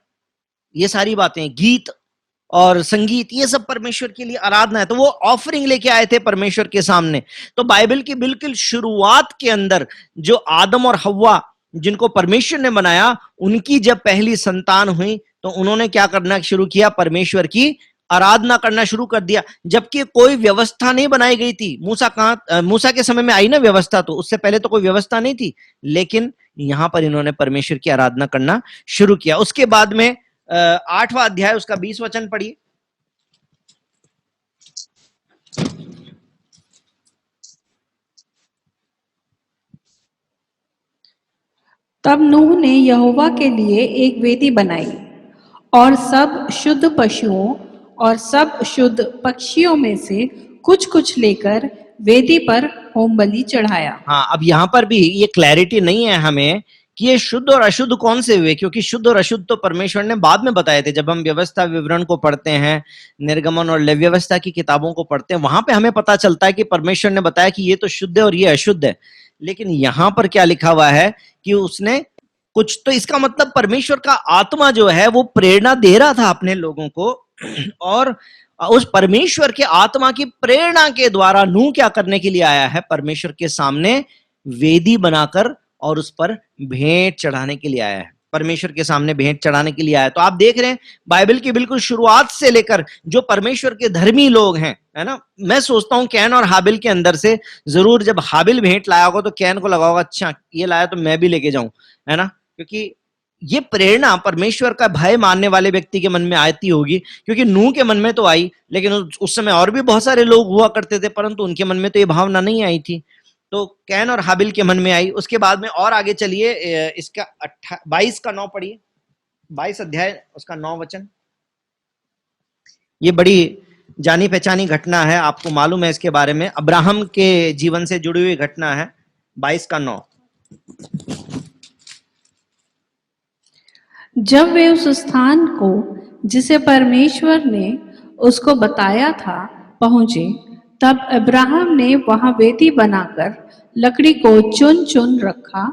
ये सारी बातें, गीत और संगीत, ये सब परमेश्वर के लिए आराधना है। तो वो ऑफरिंग लेके आए थे परमेश्वर के सामने। तो बाइबल की बिल्कुल शुरुआत के अंदर जो आदम और हव्वा जिनको परमेश्वर ने बनाया, उनकी जब पहली संतान हुई तो उन्होंने क्या करना शुरू किया? परमेश्वर की आराधना करना शुरू कर दिया। जबकि कोई व्यवस्था नहीं बनाई गई थी। मूसा के समय में आई ना व्यवस्था, तो उससे पहले तो कोई व्यवस्था नहीं थी। लेकिन यहां पर इन्होंने परमेश्वर की आराधना करना शुरू किया। उसके बाद में 8वां अध्याय उसका 20 वचन पढ़िए। तब नूह ने यहोवा के लिए एक वेदी बनाई, और सब शुद्ध पशुओं और सब शुद्ध पक्षियों में से कुछ कुछ लेकर वेदी पर होम बलि चढ़ाया। हाँ, अब यहां पर भी ये क्लैरिटी नहीं है हमें कि ये शुद्ध और अशुद्ध कौन से हुए, क्योंकि शुद्ध और अशुद्ध तो परमेश्वर ने बाद में बताए थे। जब हम व्यवस्था विवरण को पढ़ते हैं, निर्गमन और लेवी व्यवस्था की किताबों को पढ़ते हैं, वहां पे हमें पता चलता है कि परमेश्वर ने बताया कि ये तो शुद्ध है और ये अशुद्ध है। लेकिन यहां पर क्या लिखा हुआ है कि उसने कुछ, तो इसका मतलब परमेश्वर का आत्मा जो है वो प्रेरणा दे रहा था अपने लोगों को, और उस परमेश्वर के आत्मा की प्रेरणा के द्वारा नूह क्या करने के लिए आया है? परमेश्वर के सामने वेदी बनाकर और उस पर भेंट चढ़ाने के लिए आया है। परमेश्वर के सामने भेंट चढ़ाने के लिए आया। तो आप देख रहे हैं बाइबल की बिल्कुल शुरुआत से लेकर जो परमेश्वर के धर्मी लोग हैं, है ना। मैं सोचता हूं कैन और हाबिल के अंदर से जरूर जब हाबिल भेंट लाया होगा तो कैन को लगा होगा, अच्छा ये लाया तो मैं भी लेके जाऊं, है ना। क्योंकि ये प्रेरणा परमेश्वर का भय मानने वाले व्यक्ति के मन में आती होगी, क्योंकि नूह के मन में तो आई, लेकिन उस समय और भी बहुत सारे लोग हुआ करते थे, परंतु उनके मन में तो ये भावना नहीं आई थी। तो कैन और हाबिल के मन में आई। उसके बाद में और आगे चलिए, इसका 22 का 9 पढ़िए। 22 अध्याय उसका 9 वचन। ये बड़ी जानी पहचानी घटना है, आपको मालूम है इसके बारे में, अब्राहम के जीवन से जुड़ी हुई घटना है। 22 का 9। जब वे उस स्थान को जिसे परमेश्वर ने उसको बताया था पहुंचे, तब अब्राहम ने वहां वेदी बनाकर लकड़ी को चुन चुन रखा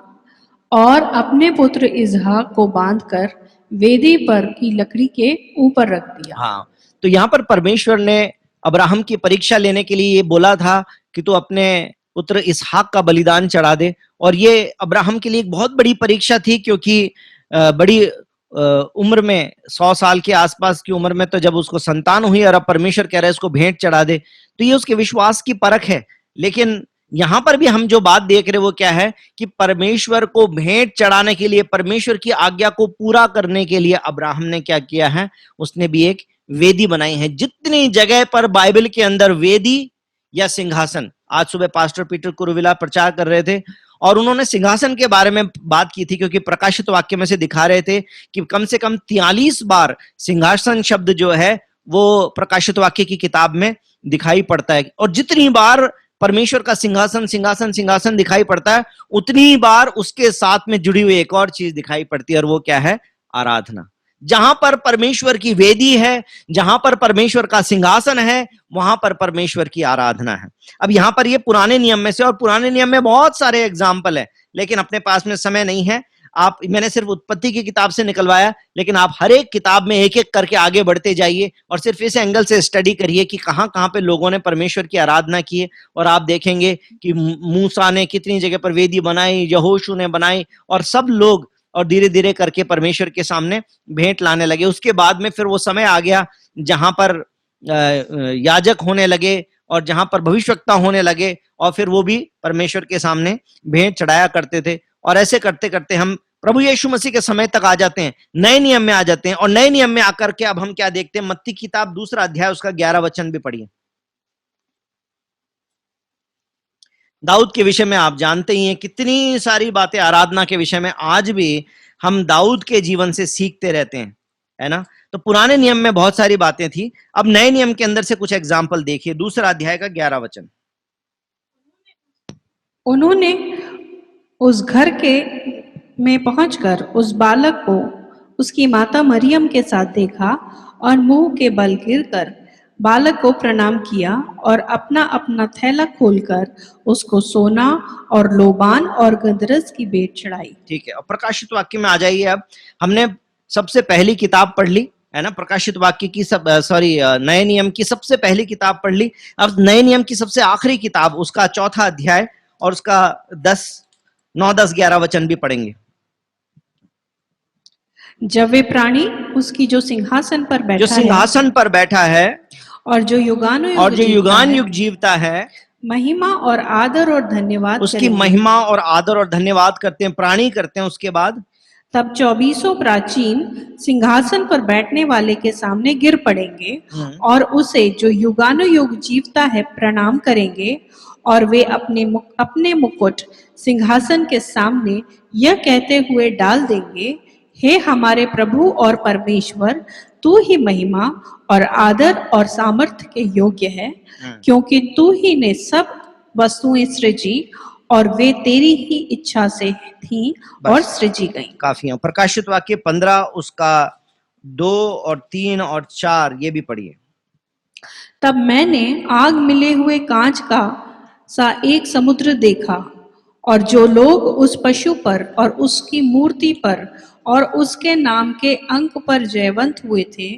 और अपने पुत्र इसहाक को बांधकर वेदी पर की लकड़ी के ऊपर रख दिया। हाँ, तो यहां पर परमेश्वर ने अब्राहम की परीक्षा लेने के लिए ये बोला था कि तू अपने पुत्र इसहाक का बलिदान चढ़ा दे। और ये अब्राहम के लिए एक बहुत बड़ी परीक्षा थी, क्योंकि बड़ी उम्र में 100 साल के आसपास की उम्र में तो जब उसको संतान हुई और अब परमेश्वर कह रहा है इसको भेंट चढ़ा दे, तो ये उसके विश्वास की परख है। लेकिन यहां पर भी हम जो बात देख रहे वो क्या है कि परमेश्वर को भेंट चढ़ाने के लिए, परमेश्वर की आज्ञा को पूरा करने के लिए अब्राहम ने क्या किया है? उसने भी एक वेदी बनाई है। जितनी जगह पर बाइबल के अंदर वेदी या सिंहासन, आज सुबह पास्टर पीटर कुरुविला प्रचार कर रहे थे और उन्होंने सिंहासन के बारे में बात की थी, क्योंकि प्रकाशित वाक्य में से दिखा रहे थे कि कम से कम 43 बार सिंहासन शब्द जो है वो प्रकाशित वाक्य की किताब में दिखाई पड़ता है। और जितनी बार परमेश्वर का सिंहासन सिंहासन सिंहासन दिखाई पड़ता है, उतनी बार उसके साथ में जुड़ी हुई एक और चीज दिखाई पड़ती है, और वो क्या है? आराधना। जहां पर परमेश्वर की वेदी है, जहां पर परमेश्वर का सिंहासन है, वहां पर परमेश्वर की आराधना है। अब यहां पर ये पुराने नियम में से, और पुराने नियम में बहुत सारे एग्जाम्पल है, लेकिन अपने पास में समय नहीं है। आप, मैंने सिर्फ उत्पत्ति की किताब से निकलवाया, लेकिन आप हर एक किताब में एक एक करके आगे बढ़ते जाइए और सिर्फ इस एंगल से स्टडी करिए कि कहां कहां पे लोगों ने परमेश्वर की आराधना की है। और आप देखेंगे कि मूसा ने कितनी जगह पर वेदी बनाई, यहोशू ने बनाई, और सब लोग और धीरे धीरे करके परमेश्वर के सामने भेंट लाने लगे। उसके बाद में फिर वो समय आ गया जहां पर याजक होने लगे और जहां पर भविष्यवक्ता होने लगे, और फिर वो भी परमेश्वर के सामने भेंट चढ़ाया करते थे। और ऐसे करते करते हम प्रभु यीशु मसीह के समय तक आ जाते हैं, नए नियम में आ जाते हैं। और नए नियम में आकर के अब हम क्या देखते हैं, मत्ती की किताब 2 अध्याय उसका 11 वचन भी पढ़िए। दाऊद के विषय में आप जानते ही हैं, कितनी सारी बातें आराधना के विषय में आज भी हम दाऊद के जीवन से सीखते रहते हैं, है ना। तो पुराने नियम में बहुत सारी बातें थी, अब नए नियम के अंदर से कुछ एग्जाम्पल देखिए। 2 अध्याय का 11 वचन। उन्होंने उस घर के में पहुंचकर उस बालक को उसकी माता मरियम के साथ देखा और मुंह के बल गिरकर बालक को प्रणाम किया और अपना अपना थैला खोलकर उसको सोना और लोबान और गंधरस की भेंट चढ़ाई। ठीक है, और प्रकाशित वाक्य में आ जाइए। अब हमने सबसे पहली किताब पढ़ ली, है ना, प्रकाशित वाक्य की नए नियम की सबसे पहली किताब पढ़ ली। अब नए नियम की सबसे आखिरी किताब, उसका 4 अध्याय और उसका 9, 10, 11 वचन भी पढ़ेंगे। जब वे प्राणी उसकी जो सिंहासन पर बैठा जो सिंहासन पर बैठा है और जो युगानुयुग और जो जीवता युगान है, युग जीवता है, महिमा और आदर और धन्यवाद उसकी करेंगे। महिमा और आदर और धन्यवाद करते हैं, प्राणी करते हैं। उसके बाद तब 24 प्राचीन सिंहासन पर बैठने वाले के सामने गिर पड़ेंगे और उसे जो युगानुयुग जीवता है प्रणाम करेंगे। और वे अपने मुकुट सिंहासन के सामने यह कहते हुए डाल देंगे, हे हमारे प्रभु और परमेश्वर, तू ही महिमा और आदर और सामर्थ्य के योग्य है, क्योंकि तू ही ने सब वस्तुएं सृजी और वे तेरी ही इच्छा से थीं और सृजी गईं। काफी है। प्रकाशित वाक्य 15 उसका 2 और 3 और 4 ये भी पढ़िए। तब मैंने आग मिले हुए कांच का सा एक समुद्र देखा, और जो लोग उस पशु पर और उसकी मूर्ति पर और उसके नाम के अंक पर जयवंत हुए थे,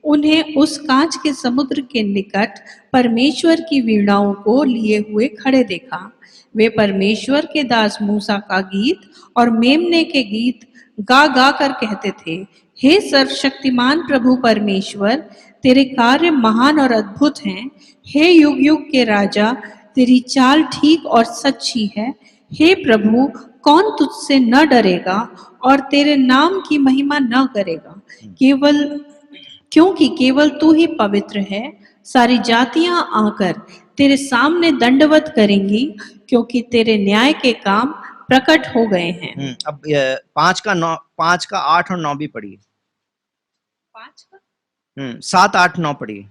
उन्हें उस कांच के समुद्र के निकट परमेश्वर की वीणाओं को लिए हुए खड़े देखा। वे परमेश्वर के दास मूसा का गीत और मेमने के गीत गा गा कर कहते थे, हे सर्वशक्तिमान प्रभु परमेश्वर, तेरे कार्य महान और अद्भुत हैं। हे युग युग के राजा, तेरी चाल ठीक और सच्ची है। हे प्रभु, कौन तुझसे न डरेगा और तेरे नाम की महिमा न करेगा, क्योंकि केवल तू ही पवित्र है। सारी जातियां आकर तेरे सामने दंडवत करेंगी, क्योंकि तेरे न्याय के काम प्रकट हो गए हैं। अब 5 का 8 और 9 भी पढ़िए। 7, 8, 9 पढ़िए।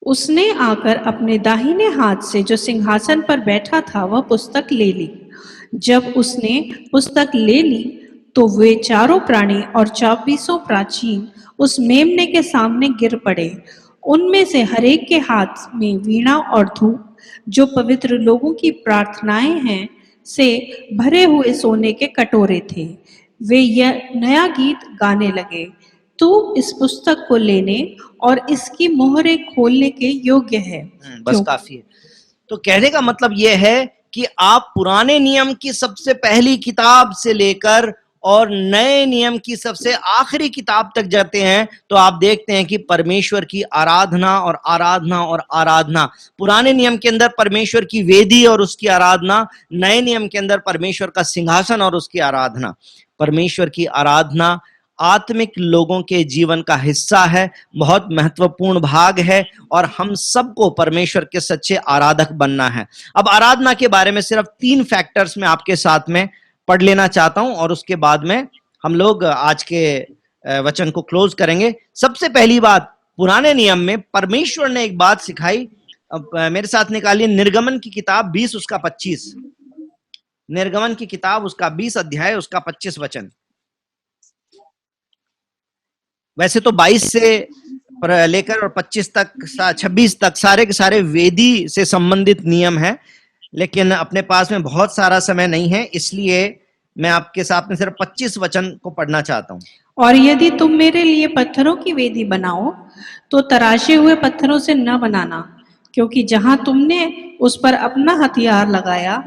उसने आकर अपने दाहिने हाथ से जो सिंहासन पर बैठा था वह पुस्तक ले ली। जब उसने पुस्तक ले ली तो वे चारों प्राणी और 24 प्राचीन उस मेमने के सामने गिर पड़े। उनमें से हरेक के हाथ में वीणा और धूप, जो पवित्र लोगों की प्रार्थनाएं हैं, से भरे हुए सोने के कटोरे थे। वे यह नया गीत गाने लगे, तू इस पुस्तक को लेने और इसकी मोहरें खोलने के योग्य है। बस काफी है। तो कहने का मतलब यह है कि आप पुराने नियम की सबसे पहली किताब से लेकर और नए नियम की सबसे आखिरी किताब तक जाते हैं तो आप देखते हैं कि परमेश्वर की आराधना और आराधना और आराधना। पुराने नियम के अंदर परमेश्वर की वेदी और उसकी आराधना, नए नियम के अंदर परमेश्वर का सिंहासन और उसकी आराधना। परमेश्वर की आराधना आत्मिक लोगों के जीवन का हिस्सा है, बहुत महत्वपूर्ण भाग है, और हम सबको परमेश्वर के सच्चे आराधक बनना है। अब आराधना के बारे में सिर्फ 3 फैक्टर्स में आपके साथ में पढ़ लेना चाहता हूं और उसके बाद में हम लोग आज के वचन को क्लोज करेंगे। सबसे पहली बात, पुराने नियम में परमेश्वर ने एक बात सिखाई। मेरे साथ निकालिए निर्गमन की किताब 20 उसका 25। निर्गमन की किताब उसका 20 अध्याय उसका 25 वचन। वैसे तो 22 से पर लेकर और 25 तक 26 तक सारे के सारे वेदी से संबंधित नियम है, लेकिन अपने पास में बहुत सारा समय नहीं है, इसलिए मैं आपके साथ में सिर्फ 25 वचन को पढ़ना चाहता हूं। और यदि तुम मेरे लिए पत्थरों की वेदी बनाओ तो तराशे हुए पत्थरों से न बनाना, क्योंकि जहां तुमने उस पर अपना हथियार लगाया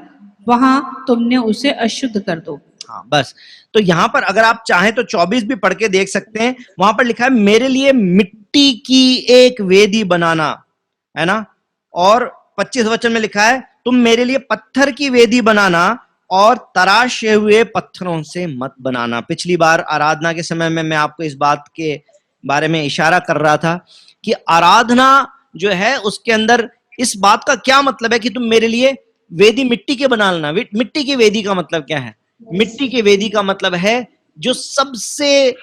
वहां तुमने उसे अशुद्ध कर दो। हाँ बस, तो यहां पर अगर आप चाहें तो 24 भी पढ़ के देख सकते हैं। वहां पर लिखा है मेरे लिए मिट्टी की एक वेदी बनाना, है ना। और 25 वचन में लिखा है तुम मेरे लिए पत्थर की वेदी बनाना और तराशे हुए पत्थरों से मत बनाना। पिछली बार आराधना के समय में मैं आपको इस बात के बारे में इशारा कर रहा था कि आराधना जो है उसके अंदर इस बात का क्या मतलब है कि तुम मेरे लिए वेदी मिट्टी के बना लेना। मिट्टी की वेदी का मतलब क्या है? मिट्टी की वेदी का मतलब है जो सबसे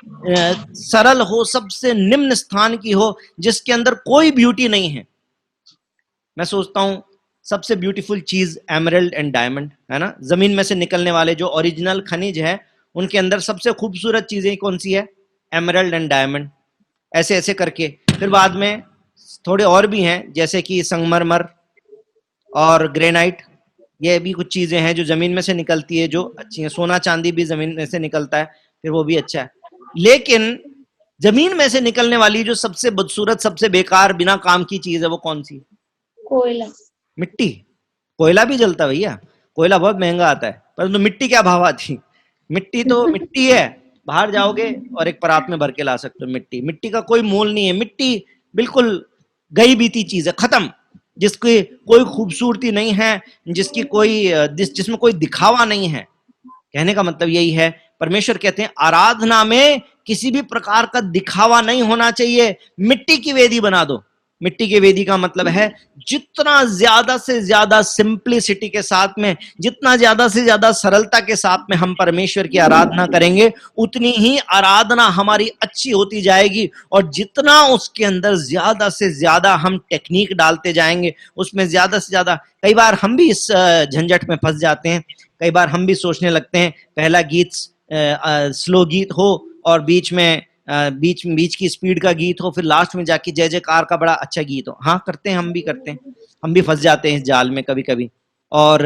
सरल हो, सबसे निम्न स्थान की हो, जिसके अंदर कोई ब्यूटी नहीं है। मैं सोचता हूं सबसे ब्यूटीफुल चीज एमरल्ड एंड डायमंड है ना। जमीन में से निकलने वाले जो ओरिजिनल खनिज है उनके अंदर सबसे खूबसूरत चीजें कौन सी है? Emerald and diamond. ऐसे ऐसे करके फिर बाद में थोड़े और भी हैं, जैसे कि संगमरमर और ग्रेनाइट। ये भी कुछ चीजें हैं जो जमीन में से निकलती है, जो अच्छी हैं। सोना चांदी भी जमीन में से निकलता है, फिर वो भी अच्छा है। लेकिन जमीन में से निकलने वाली जो सबसे बदसूरत, सबसे बेकार, बिना काम की चीज है, वो कौन सी? कोयला। मिट्टी। कोयला भी जलता है भैया, कोयला बहुत महंगा आता है, परंतु मिट्टी क्या भाव आती? मिट्टी तो मिट्टी है, बाहर जाओगे और एक परात में भर के ला सकते हो। मिट्टी, मिट्टी का कोई मोल नहीं है। मिट्टी बिल्कुल गई बीती चीज है, खत्म, जिसकी कोई खूबसूरती नहीं है, जिसकी कोई जिसमें कोई दिखावा नहीं है। कहने का मतलब यही है, परमेश्वर कहते हैं आराधना में किसी भी प्रकार का दिखावा नहीं होना चाहिए। मिट्टी की वेदी बना दो। मिट्टी की वेदी का मतलब है जितना ज्यादा से ज्यादा सिंप्लिसिटी के साथ में, जितना ज्यादा से ज्यादा सरलता के साथ में हम परमेश्वर की आराधना करेंगे, उतनी ही आराधना हमारी अच्छी होती जाएगी। और जितना उसके अंदर ज्यादा से ज्यादा हम टेक्निक डालते जाएंगे, उसमें ज्यादा से ज्यादा, कई बार हम भी इस झंझट में फंस जाते हैं। कई बार हम भी सोचने लगते हैं पहला गीत स्लो गीत हो और बीच बीच की स्पीड का गीत हो, फिर लास्ट में जाके जय जयकार का बड़ा अच्छा गीत हो। हाँ करते हैं, हम भी करते हैं, हम भी फंस जाते हैं इस जाल में कभी कभी। और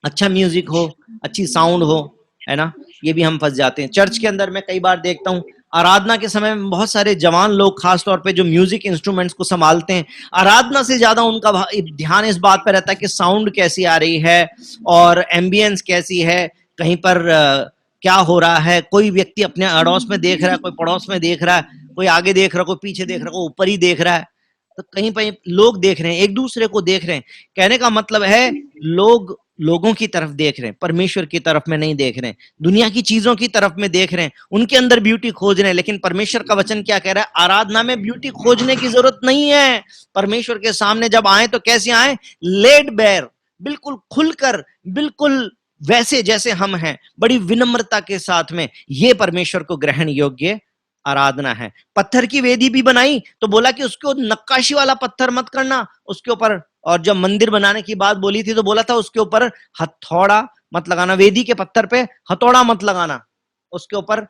अच्छा म्यूजिक हो, अच्छी साउंड हो, है ना, ये भी हम फंस जाते हैं। चर्च के अंदर मैं कई बार देखता हूँ आराधना के समय में बहुत सारे जवान लोग, खासतौर पे जो म्यूजिक इंस्ट्रूमेंट्स को संभालते हैं, आराधना से ज्यादा उनका ध्यान इस बात पर रहता है कि साउंड कैसी आ रही है और एम्बियंस कैसी है, कहीं पर क्या हो रहा है। कोई व्यक्ति अपने अड़ोस में देख रहा है, कोई पड़ोस में देख रहा है, कोई आगे देख रहा है, कोई पीछे देख रहा है, कोई ऊपर ही देख रहा है। तो कहीं पर लोग देख रहे हैं, एक दूसरे को देख रहे हैं। कहने का मतलब है लोग लोगों की तरफ देख रहे हैं, परमेश्वर की तरफ में नहीं देख रहे हैं, दुनिया की चीजों की तरफ में देख रहे हैं, उनके अंदर ब्यूटी खोज रहे हैं। लेकिन परमेश्वर का वचन क्या कह रहा है? आराधना में ब्यूटी खोजने की जरूरत नहीं है। परमेश्वर के सामने जब आए तो कैसे आए? लेड बेयर, बिल्कुल खुलकर, बिल्कुल वैसे जैसे हम हैं, बड़ी विनम्रता के साथ में। ये परमेश्वर को ग्रहण योग्य आराधना है। पत्थर की वेदी भी बनाई तो बोला कि उसको नक्काशी वाला पत्थर मत करना उसके ऊपर, और जब मंदिर बनाने की बात बोली थी तो बोला था उसके ऊपर हथौड़ा मत लगाना, वेदी के पत्थर पे हथौड़ा मत लगाना, उसके ऊपर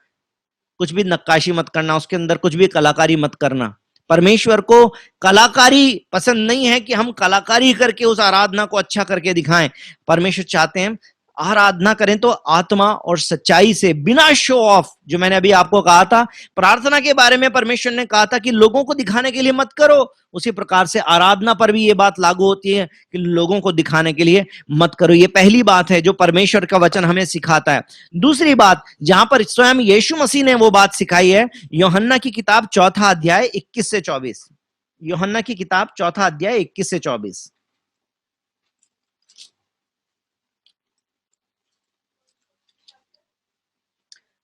कुछ भी नक्काशी मत करना, उसके अंदर कुछ भी कलाकारी मत करना। परमेश्वर को कलाकारी पसंद नहीं है कि हम कलाकारी करके उस आराधना को अच्छा करके दिखाएं। परमेश्वर चाहते हैं आराधना करें तो आत्मा और सच्चाई से, बिना शो ऑफ। जो मैंने अभी आपको कहा था प्रार्थना के बारे में, परमेश्वर ने कहा था कि लोगों को दिखाने के लिए मत करो, उसी प्रकार से आराधना पर भी ये बात लागू होती है कि लोगों को दिखाने के लिए मत करो। ये पहली बात है जो परमेश्वर का वचन हमें सिखाता है। दूसरी बात जहां पर स्वयं यीशु मसीह ने वो बात सिखाई है, यूहन्ना की किताब 4 अध्याय 21 से 24। यूहन्ना की किताब 4 अध्याय 21 से 24।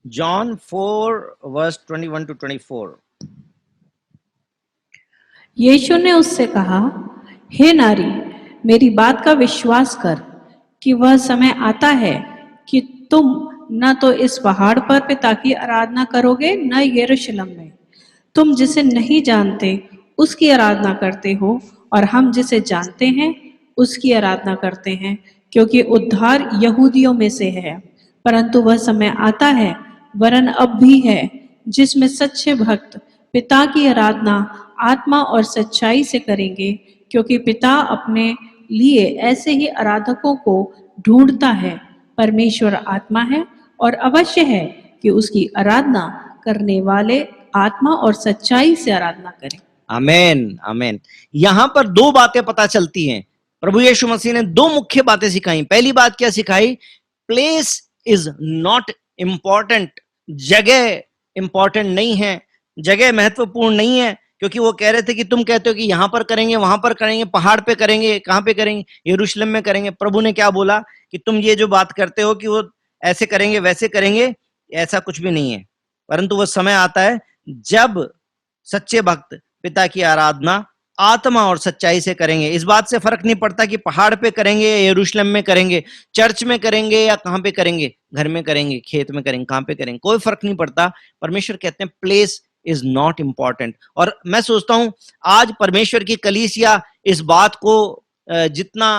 John 4 verse 21 to 24। यीशु ने उससे कहा, हे नारी, मेरी बात का विश्वास कर कि वह समय आता है कि तुम न तो इस पहाड़ पर पिता की आराधना करोगे, न यरूशलेम में। तुम जिसे नहीं जानते उसकी आराधना करते हो, और हम जिसे जानते हैं उसकी आराधना करते हैं, क्योंकि उद्धार यहूदियों में से है। परंतु वह समय आता है, वरन अब भी है, जिसमें सच्चे भक्त पिता की आराधना आत्मा और सच्चाई से करेंगे, क्योंकि पिता अपने लिए ऐसे ही आराधकों को ढूंढता है। परमेश्वर आत्मा है और अवश्य है कि उसकी आराधना करने वाले आत्मा और सच्चाई से आराधना करें। आमेन, आमेन। यहां पर दो बातें पता चलती हैं। प्रभु यीशु मसीह ने दो मुख्य बातें सिखाई। पहली बात क्या सिखाई? Place is not important. जगह इंपॉर्टेंट नहीं है, जगह महत्वपूर्ण नहीं है, क्योंकि वो कह रहे थे कि तुम कहते हो कि यहां पर करेंगे, वहां पर करेंगे, पहाड़ पे करेंगे, कहां पे करेंगे? यरूशलेम में करेंगे। प्रभु ने क्या बोला कि तुम ये जो बात करते हो कि वो ऐसे करेंगे वैसे करेंगे, ऐसा कुछ भी नहीं है। परंतु वो समय आता है जब सच्चे भक्त पिता की आराधना आत्मा और सच्चाई से करेंगे। इस बात से फर्क नहीं पड़ता कि पहाड़ पे करेंगे या यरूशलेम में करेंगे, चर्च में करेंगे या कहां पे करेंगे, घर में करेंगे, खेत में करेंगे, कहां पे करेंगे, कोई फर्क नहीं पड़ता। परमेश्वर कहते हैं प्लेस इज नॉट इंपॉर्टेंट। और मैं सोचता हूं आज परमेश्वर की कलीसिया इस बात को जितना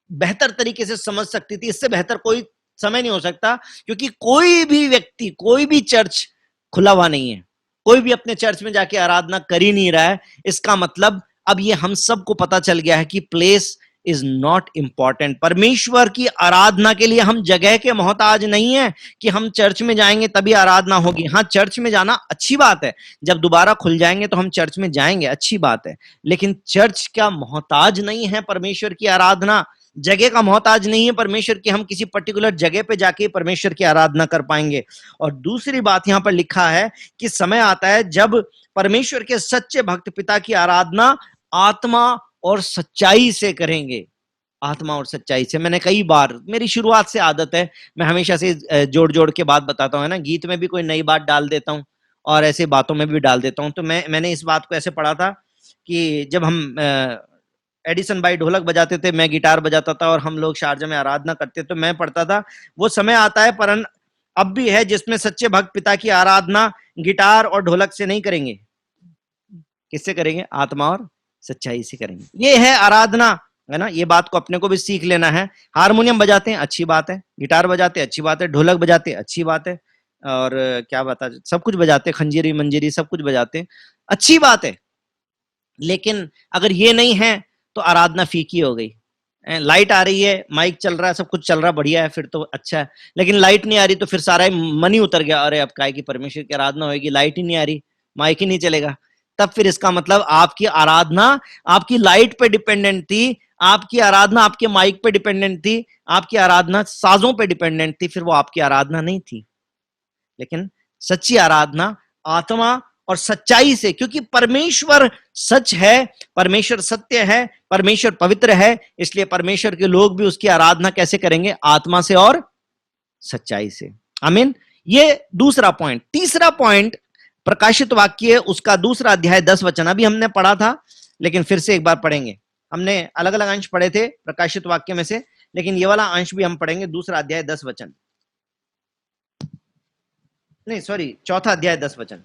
बेहतर तरीके से समझ सकती थी, इससे बेहतर कोई समय नहीं हो सकता, क्योंकि कोई भी व्यक्ति, कोई भी चर्च खुला हुआ नहीं है। कोई भी अपने चर्च में जाके आराधना कर ही नहीं रहा है। इसका मतलब अब ये हम सबको पता चल गया है कि प्लेस इज नॉट इंपॉर्टेंट। परमेश्वर की आराधना के लिए हम जगह के मोहताज नहीं है कि हम चर्च में जाएंगे तभी आराधना होगी। हाँ, चर्च में जाना अच्छी बात है, जब दोबारा खुल जाएंगे तो हम चर्च में जाएंगे, अच्छी बात है, लेकिन चर्च का मोहताज नहीं है परमेश्वर की आराधना। जगह का मोहताज नहीं है परमेश्वर की हम किसी पर्टिकुलर जगह पे जाके परमेश्वर की आराधना कर पाएंगे। और दूसरी बात यहां पर लिखा है कि समय आता है जब परमेश्वर के सच्चे भक्त पिता की आराधना आत्मा और सच्चाई से करेंगे। आत्मा और सच्चाई से। मैंने कई बार, मेरी शुरुआत से आदत है, मैं हमेशा से जोड़ जोड़ के बात बताता हूं, है ना, गीत में भी कोई नई बात डाल देता हूं और ऐसे बातों में भी डाल देता हूं। तो मैंने इस बात को ऐसे पढ़ा था कि जब हम एडिसन भाई ढोलक बजाते थे, मैं गिटार बजाता था और हम लोग शारजा में आराधना करते, तो मैं पढ़ता था वो समय आता है पर अब भी है जिसमें सच्चे भक्त पिता की आराधना गिटार और ढोलक से नहीं करेंगे। किससे करेंगे? आत्मा और सच्चाई से करेंगे। ये है आराधना, है ना। ये बात को अपने को भी सीख लेना है। हारमोनियम बजाते हैं, अच्छी बात है, गिटार बजाते हैं, अच्छी बात है, ढोलक बजाते हैं, अच्छी बात है, और क्या बता, सब कुछ बजाते हैं, खंजीरी मंजीरी सब कुछ बजाते हैं, अच्छी बात है। लेकिन अगर ये नहीं है तो आराधना फीकी हो गई। लाइट आ रही है, माइक चल रहा है, सब कुछ चल रहा, बढ़िया है, फिर तो अच्छा है। लेकिन लाइट नहीं आ रही तो फिर सारा मन ही उतर गया, अरे अब काय की परमेश्वर की आराधना होगी, लाइट ही नहीं आ रही, माइक ही नहीं चलेगा। तब फिर इसका मतलब आपकी आराधना आपकी लाइट पे डिपेंडेंट थी, आपकी आराधना आपके माइक पे डिपेंडेंट थी, आपकी आराधना साजों पे डिपेंडेंट थी, फिर वो आपकी आराधना नहीं थी। लेकिन सच्ची आराधना आत्मा और सच्चाई से, क्योंकि परमेश्वर सच है, परमेश्वर सत्य है, परमेश्वर पवित्र है, इसलिए परमेश्वर के लोग भी उसकी आराधना कैसे करेंगे? आत्मा से और सच्चाई से। आमीन। ये दूसरा पॉइंट। तीसरा पॉइंट प्रकाशित वाक्य, उसका दूसरा अध्याय 10 वचन अभी हमने पढ़ा था, लेकिन फिर से एक बार पढ़ेंगे। हमने अलग अलग अंश पढ़े थे प्रकाशित वाक्य में से, लेकिन ये वाला अंश भी हम पढ़ेंगे। दूसरा अध्याय 10 वचन, नहीं सॉरी, चौथा अध्याय 10 वचन।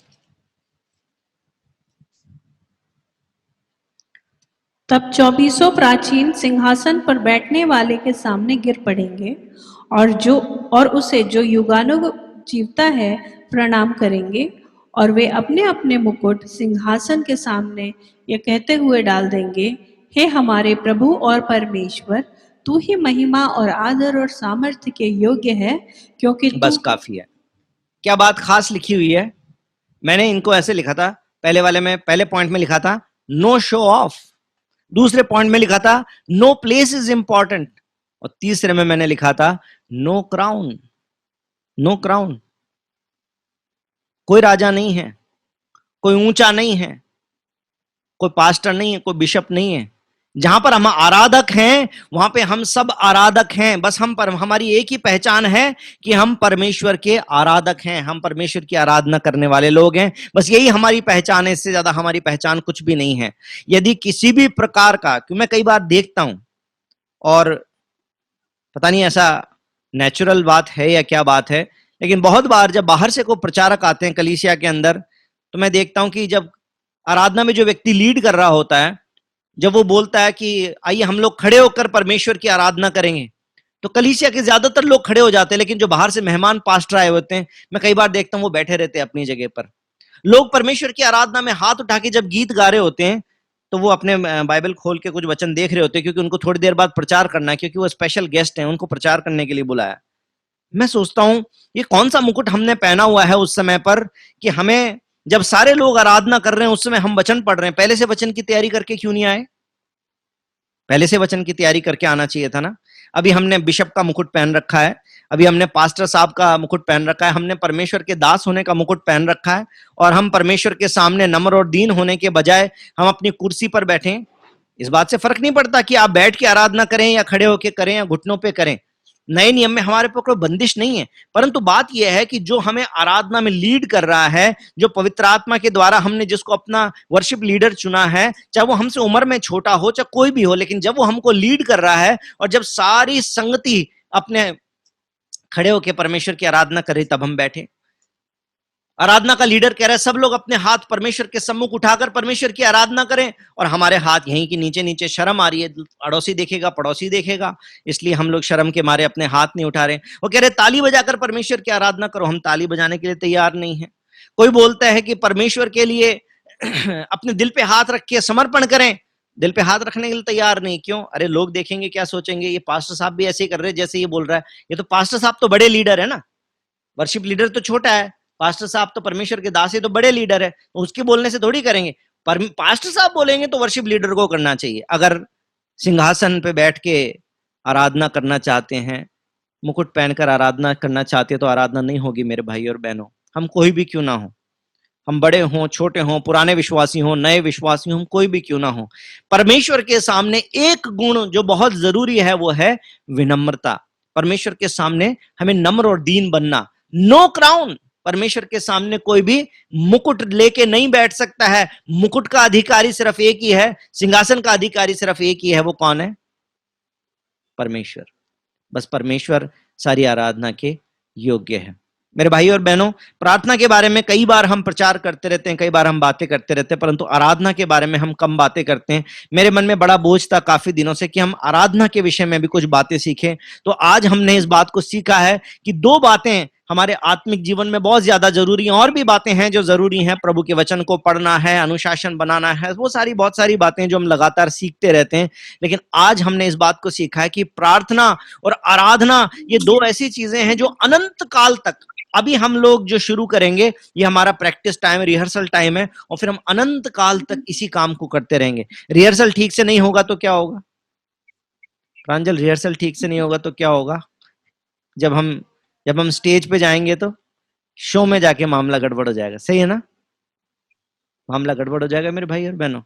तब 24 प्राचीन सिंहासन पर बैठने वाले के सामने गिर पड़ेंगे और उसे जो युगानुग जीवता है प्रणाम करेंगे, और वे अपने अपने मुकुट सिंहासन के सामने ये कहते हुए डाल देंगे, हे हमारे प्रभु और परमेश्वर, तू ही महिमा और आदर और सामर्थ्य के योग्य है, क्योंकि बस काफी है। क्या बात खास लिखी हुई है? मैंने इनको ऐसे लिखा था, पहले वाले में, पहले पॉइंट में लिखा था नो शो ऑफ, दूसरे पॉइंट में लिखा था नो प्लेस इज इंपॉर्टेंट, और तीसरे में मैंने लिखा था नो क्राउन। No crown. कोई राजा नहीं है, कोई ऊंचा नहीं है, कोई पास्टर नहीं है, कोई बिशप नहीं है। जहां पर हम आराधक हैं वहां पे हम सब आराधक हैं। बस हमारी एक ही पहचान है कि हम परमेश्वर के आराधक हैं, हम परमेश्वर की आराधना करने वाले लोग हैं। बस यही हमारी पहचान है, इससे ज्यादा हमारी पहचान कुछ भी नहीं है। यदि किसी भी प्रकार का, क्योंकि मैं कई बार देखता हूं, और पता नहीं ऐसा नेचुरल बात है या क्या बात है, लेकिन बहुत बार जब बाहर से कोई प्रचारक आते हैं कलीसिया के अंदर, तो मैं देखता हूं कि जब आराधना में जो व्यक्ति लीड कर रहा होता है, जब वो बोलता है कि आइए हम लोग खड़े होकर परमेश्वर की आराधना करेंगे, तो कलीसिया के ज्यादातर लोग खड़े हो जाते हैं, लेकिन जो बाहर से मेहमान पास्टर आए होते हैं, मैं कई बार देखता हूं वो बैठे रहते हैं अपनी जगह पर। लोग परमेश्वर की आराधना में हाथ उठा के जब गीत गा रहे होते हैं तो वो अपने बाइबल खोल के कुछ वचन देख रहे होते हैं, क्योंकि उनको थोड़ी देर बाद प्रचार करना है, क्योंकि वो स्पेशल गेस्ट हैं, उनको प्रचार करने के लिए बुलाया। मैं सोचता हूं ये कौन सा मुकुट हमने पहना हुआ है उस समय पर, कि हमें जब सारे लोग आराधना कर रहे हैं उस समय हम वचन पढ़ रहे हैं, पहले से वचन की तैयारी करके क्यों नहीं आए? पहले से वचन की तैयारी करके आना चाहिए था ना। अभी हमने बिशप का मुकुट पहन रखा है, अभी हमने पास्टर साहब का मुकुट पहन रखा है, हमने परमेश्वर के दास होने का मुकुट पहन रखा है, और हम परमेश्वर के सामने नम्र और दीन होने के बजाय हम अपनी कुर्सी पर बैठे। इस बात से फर्क नहीं पड़ता कि आप बैठ के आराधना करें या खड़े होकर करें या घुटनों पे करें। नए नियम में हमारे पर कोई बंदिश नहीं है, परंतु बात यह है कि जो हमें आराधना में लीड कर रहा है, जो पवित्र आत्मा के द्वारा हमने जिसको अपना वर्शिप लीडर चुना है, चाहे वो हमसे उम्र में छोटा हो चाहे कोई भी हो, लेकिन जब वो हमको लीड कर रहा है और जब सारी संगति अपने खड़े होकर परमेश्वर की आराधना कर रही, तब हम बैठे। आराधना का लीडर कह रहा है सब लोग अपने हाथ परमेश्वर के सम्मुख उठाकर परमेश्वर की आराधना करें, और हमारे हाथ यहीं के नीचे नीचे, शर्म आ रही है, अड़ोसी देखेगा पड़ोसी देखेगा, इसलिए हम लोग शर्म के मारे अपने हाथ नहीं उठा रहे। वो कह रहे ताली बजाकर परमेश्वर की आराधना करो, हम ताली बजाने के लिए तैयार नहीं है। कोई बोलता है कि परमेश्वर के लिए अपने दिल पे हाथ रख के समर्पण करें, दिल पे हाथ रखने के लिए तैयार नहीं। क्यों? अरे लोग देखेंगे, क्या सोचेंगे, ये पास्टर साहब भी ऐसे ही कर रहे हैं जैसे ये बोल रहा है। ये तो पास्टर साहब तो बड़े लीडर है ना, वर्शिप लीडर तो छोटा है, पास्टर साहब तो परमेश्वर के दास है, तो बड़े लीडर है, तो उसके बोलने से थोड़ी करेंगे। पर पास्टर साहब बोलेंगे तो वर्शिप लीडर को करना चाहिए। अगर सिंहासन पे बैठ के आराधना करना चाहते हैं, मुकुट पहनकर आराधना करना चाहते हैं, तो आराधना नहीं होगी मेरे भाई और बहनों। हम कोई भी क्यों ना हो, हम बड़े हों छोटे हों, पुराने विश्वासी हों नए विश्वासी हों, कोई भी क्यों ना हो, परमेश्वर के सामने एक गुण जो बहुत जरूरी है वो है विनम्रता। परमेश्वर के सामने हमें नम्र और दीन बनना। नो क्राउन, परमेश्वर के सामने कोई भी मुकुट लेके नहीं बैठ सकता है। मुकुट का अधिकारी सिर्फ एक ही है, सिंहासन का अधिकारी सिर्फ एक ही है, वो कौन है? परमेश्वर। बस परमेश्वर सारी आराधना के योग्य है। मेरे भाई और बहनों, प्रार्थना के बारे में कई बार हम प्रचार करते रहते हैं, कई बार हम बातें करते रहते हैं, परंतु आराधना के बारे में हम कम बातें करते हैं। मेरे मन में बड़ा बोझ था काफी दिनों से कि हम आराधना के विषय में भी कुछ बातें सीखें। तो आज हमने इस बात को सीखा है कि दो बातें हमारे आत्मिक जीवन में बहुत ज्यादा जरूरी हैं। और भी बातें हैं जो जरूरी हैं, प्रभु के वचन को पढ़ना है, अनुशासन बनाना है, वो सारी बहुत सारी बातें जो हम लगातार सीखते रहते हैं। लेकिन आज हमने इस बात को सीखा है कि प्रार्थना और आराधना ये दो ऐसी चीजें हैं जो अनंत काल तक, अभी हम लोग जो शुरू करेंगे ये हमारा प्रैक्टिस टाइम, रिहर्सल टाइम है, और फिर हम अनंत काल तक इसी काम को करते रहेंगे। रिहर्सल ठीक से नहीं होगा तो क्या होगा प्रांजल? रिहर्सल ठीक से नहीं होगा तो क्या होगा? जब हम स्टेज पे जाएंगे तो शो में जाके मामला गड़बड़ हो जाएगा। सही है ना? मामला गड़बड़ हो जाएगा मेरे भाई और बहनों।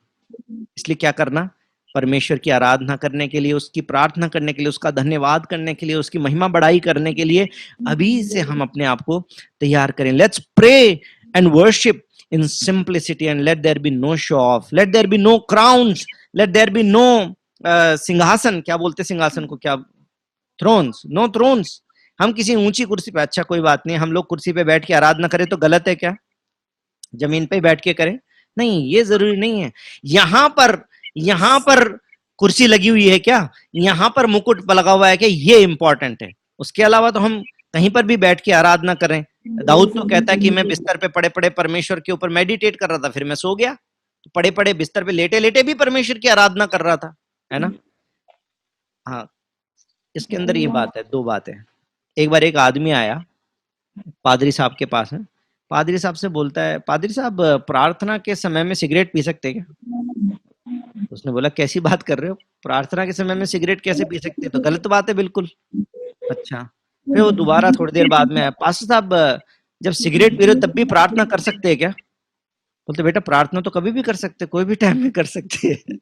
इसलिए क्या करना? परमेश्वर की आराधना करने के लिए, उसकी प्रार्थना करने के लिए, उसका धन्यवाद करने के लिए, उसकी महिमा बढ़ाई करने के लिए अभी से हम अपने आप को तैयार करें। Let's pray and worship in simplicity and let there be no show off, let there be no crowns, let there be no सिंहासन, क्या बोलते सिंहासन को, क्या थ्रोन्स, नो थ्रोन्स। हम किसी ऊंची कुर्सी पे, अच्छा कोई बात नहीं, हम लोग कुर्सी पे बैठ के आराधना करें तो गलत है क्या? जमीन पे बैठ के करें? नहीं, ये जरूरी नहीं है। यहां पर कुर्सी लगी हुई है क्या, यहां पर मुकुट लगा हुआ है क्या, ये इंपॉर्टेंट है। उसके अलावा तो हम कहीं पर भी बैठ के आराधना करें। दाऊद तो कहता है कि मैं बिस्तर पे पड़े पड़े परमेश्वर के ऊपर मेडिटेट कर रहा था, फिर मैं सो गया। तो पड़े पड़े बिस्तर पे लेटे लेटे भी परमेश्वर की आराधना कर रहा था, है ना? हाँ, इसके अंदर ये बात है, दो बातें। एक बार एक आदमी आया पादरी साहब के पास है, पादरी साहब से बोलता है, पादरी साहब प्रार्थना के समय में सिगरेट पी सकते हैं क्या? उसने बोला कैसी बात कर रहे हो, प्रार्थना के समय में सिगरेट कैसे पी सकते हैं? तो गलत बात है बिल्कुल। अच्छा, फिर वो दोबारा थोड़ी देर बाद में, पास्टर साहब जब सिगरेट पी रहे हो तब भी प्रार्थना कर सकते हैं क्या? बोलते बेटा प्रार्थना तो कभी भी कर सकते, कोई भी टाइम में कर सकते हैं।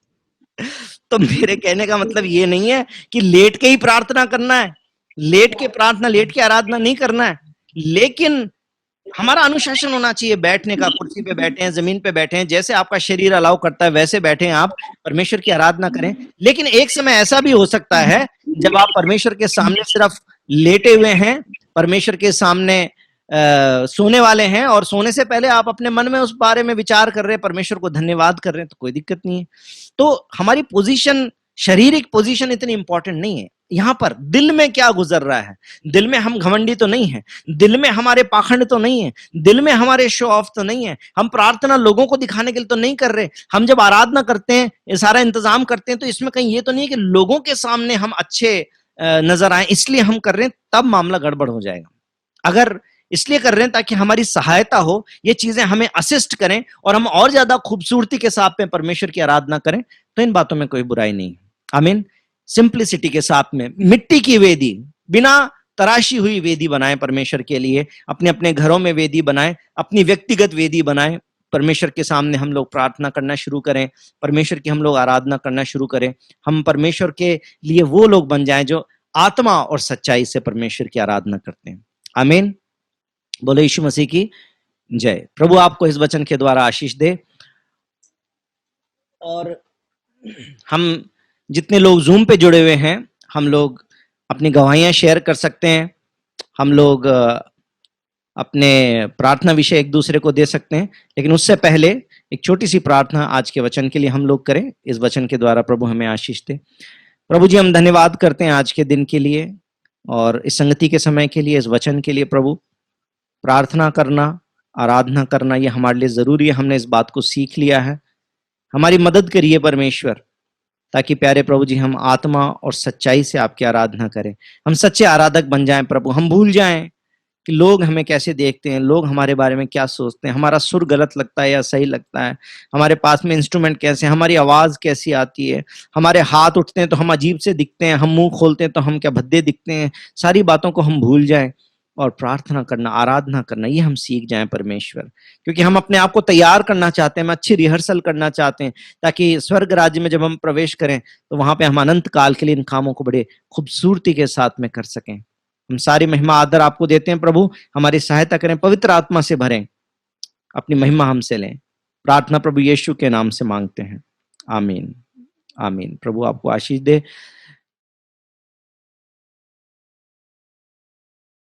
तो मेरे कहने का मतलब ये नहीं है कि लेट के ही प्रार्थना करना है, लेट के प्रार्थना, लेट के आराधना नहीं करना है, लेकिन हमारा अनुशासन होना चाहिए बैठने का। कुर्सी पे बैठे हैं, जमीन पे बैठे हैं, जैसे आपका शरीर अलाउ करता है वैसे बैठे हैं, आप परमेश्वर की आराधना करें। लेकिन एक समय ऐसा भी हो सकता है जब आप परमेश्वर के सामने सिर्फ लेटे हुए हैं, परमेश्वर के सामने सोने वाले हैं, और सोने से पहले आप अपने मन में उस बारे में विचार कर रहे हैं, परमेश्वर को धन्यवाद कर रहे हैं, तो कोई दिक्कत नहीं है। तो हमारी पोजीशन, शारीरिक पोजीशन इतनी इंपॉर्टेंट नहीं है। यहां पर दिल में क्या गुजर रहा है। दिल में हम घमंडी तो नहीं है, दिल में हमारे पाखंड तो नहीं है, दिल में हमारे शो ऑफ तो नहीं है, हम प्रार्थना लोगों को दिखाने के लिए तो नहीं कर रहे। हम जब आराधना करते हैं, ये सारा इंतजाम करते हैं, तो इसमें कहीं ये तो नहीं है कि लोगों के सामने हम अच्छे नजर आए इसलिए हम कर रहे हैं, तब मामला गड़बड़ हो जाएगा। अगर इसलिए कर रहे हैं ताकि हमारी सहायता हो, ये चीजें हमें असिस्ट करें और हम और ज्यादा खूबसूरती के साथ में परमेश्वर की आराधना करें, तो इन बातों में कोई बुराई नहीं है। आमीन। सिंप्लिसिटी के साथ में मिट्टी की वेदी, बिना तराशी हुई वेदी बनाएं परमेश्वर के लिए, अपने अपने घरों में वेदी बनाएं, अपनी व्यक्तिगत वेदी बनाएं, परमेश्वर के सामने हम लोग प्रार्थना करना शुरू करें, परमेश्वर की हम लोग आराधना करना शुरू करें। हम परमेश्वर के लिए वो लोग बन जाएं जो आत्मा और सच्चाई से परमेश्वर की आराधना करते हैं। आमीन। बोलो यीशु मसीह की जय। प्रभु आपको इस वचन के द्वारा आशीष दे। और हम जितने लोग जूम पे जुड़े हुए हैं, हम लोग अपनी गवाहियां शेयर कर सकते हैं, हम लोग अपने प्रार्थना विषय एक दूसरे को दे सकते हैं। लेकिन उससे पहले एक छोटी सी प्रार्थना आज के वचन के लिए हम लोग करें। इस वचन के द्वारा प्रभु हमें आशीष दे। प्रभु जी, हम धन्यवाद करते हैं आज के दिन के लिए और इस संगति के समय के लिए, इस वचन के लिए। प्रभु, प्रार्थना करना, आराधना करना, ये हमारे लिए जरूरी है। हमने इस बात को सीख लिया है। हमारी मदद करिए परमेश्वर, ताकि प्यारे प्रभु जी हम आत्मा और सच्चाई से आपकी आराधना करें। हम सच्चे आराधक बन जाएं प्रभु। हम भूल जाएं कि लोग हमें कैसे देखते हैं, लोग हमारे बारे में क्या सोचते हैं, हमारा सुर गलत लगता है या सही लगता है, हमारे पास में इंस्ट्रूमेंट कैसे, हमारी आवाज कैसी आती है, हमारे हाथ उठते हैं तो हम अजीब से दिखते हैं, हम मुंह खोलते हैं तो हम क्या भद्दे दिखते हैं। सारी बातों को हम भूल जाएं और प्रार्थना करना, आराधना करना, ये हम सीख जाएं परमेश्वर। क्योंकि हम अपने आप को तैयार करना चाहते हैं, हम अच्छी रिहर्सल करना चाहते हैं, ताकि स्वर्ग राज्य में जब हम प्रवेश करें तो वहां पे हम अनंत काल के लिए इन कामों को बड़े खूबसूरती के साथ में कर सकें। हम सारी महिमा आदर आपको देते हैं प्रभु। हमारी सहायता करें, पवित्र आत्मा से भरें, अपनी महिमा हमसे लें। प्रार्थना प्रभु यीशु के नाम से मांगते हैं, आमीन। आमीन। प्रभु आपको आशीष दे।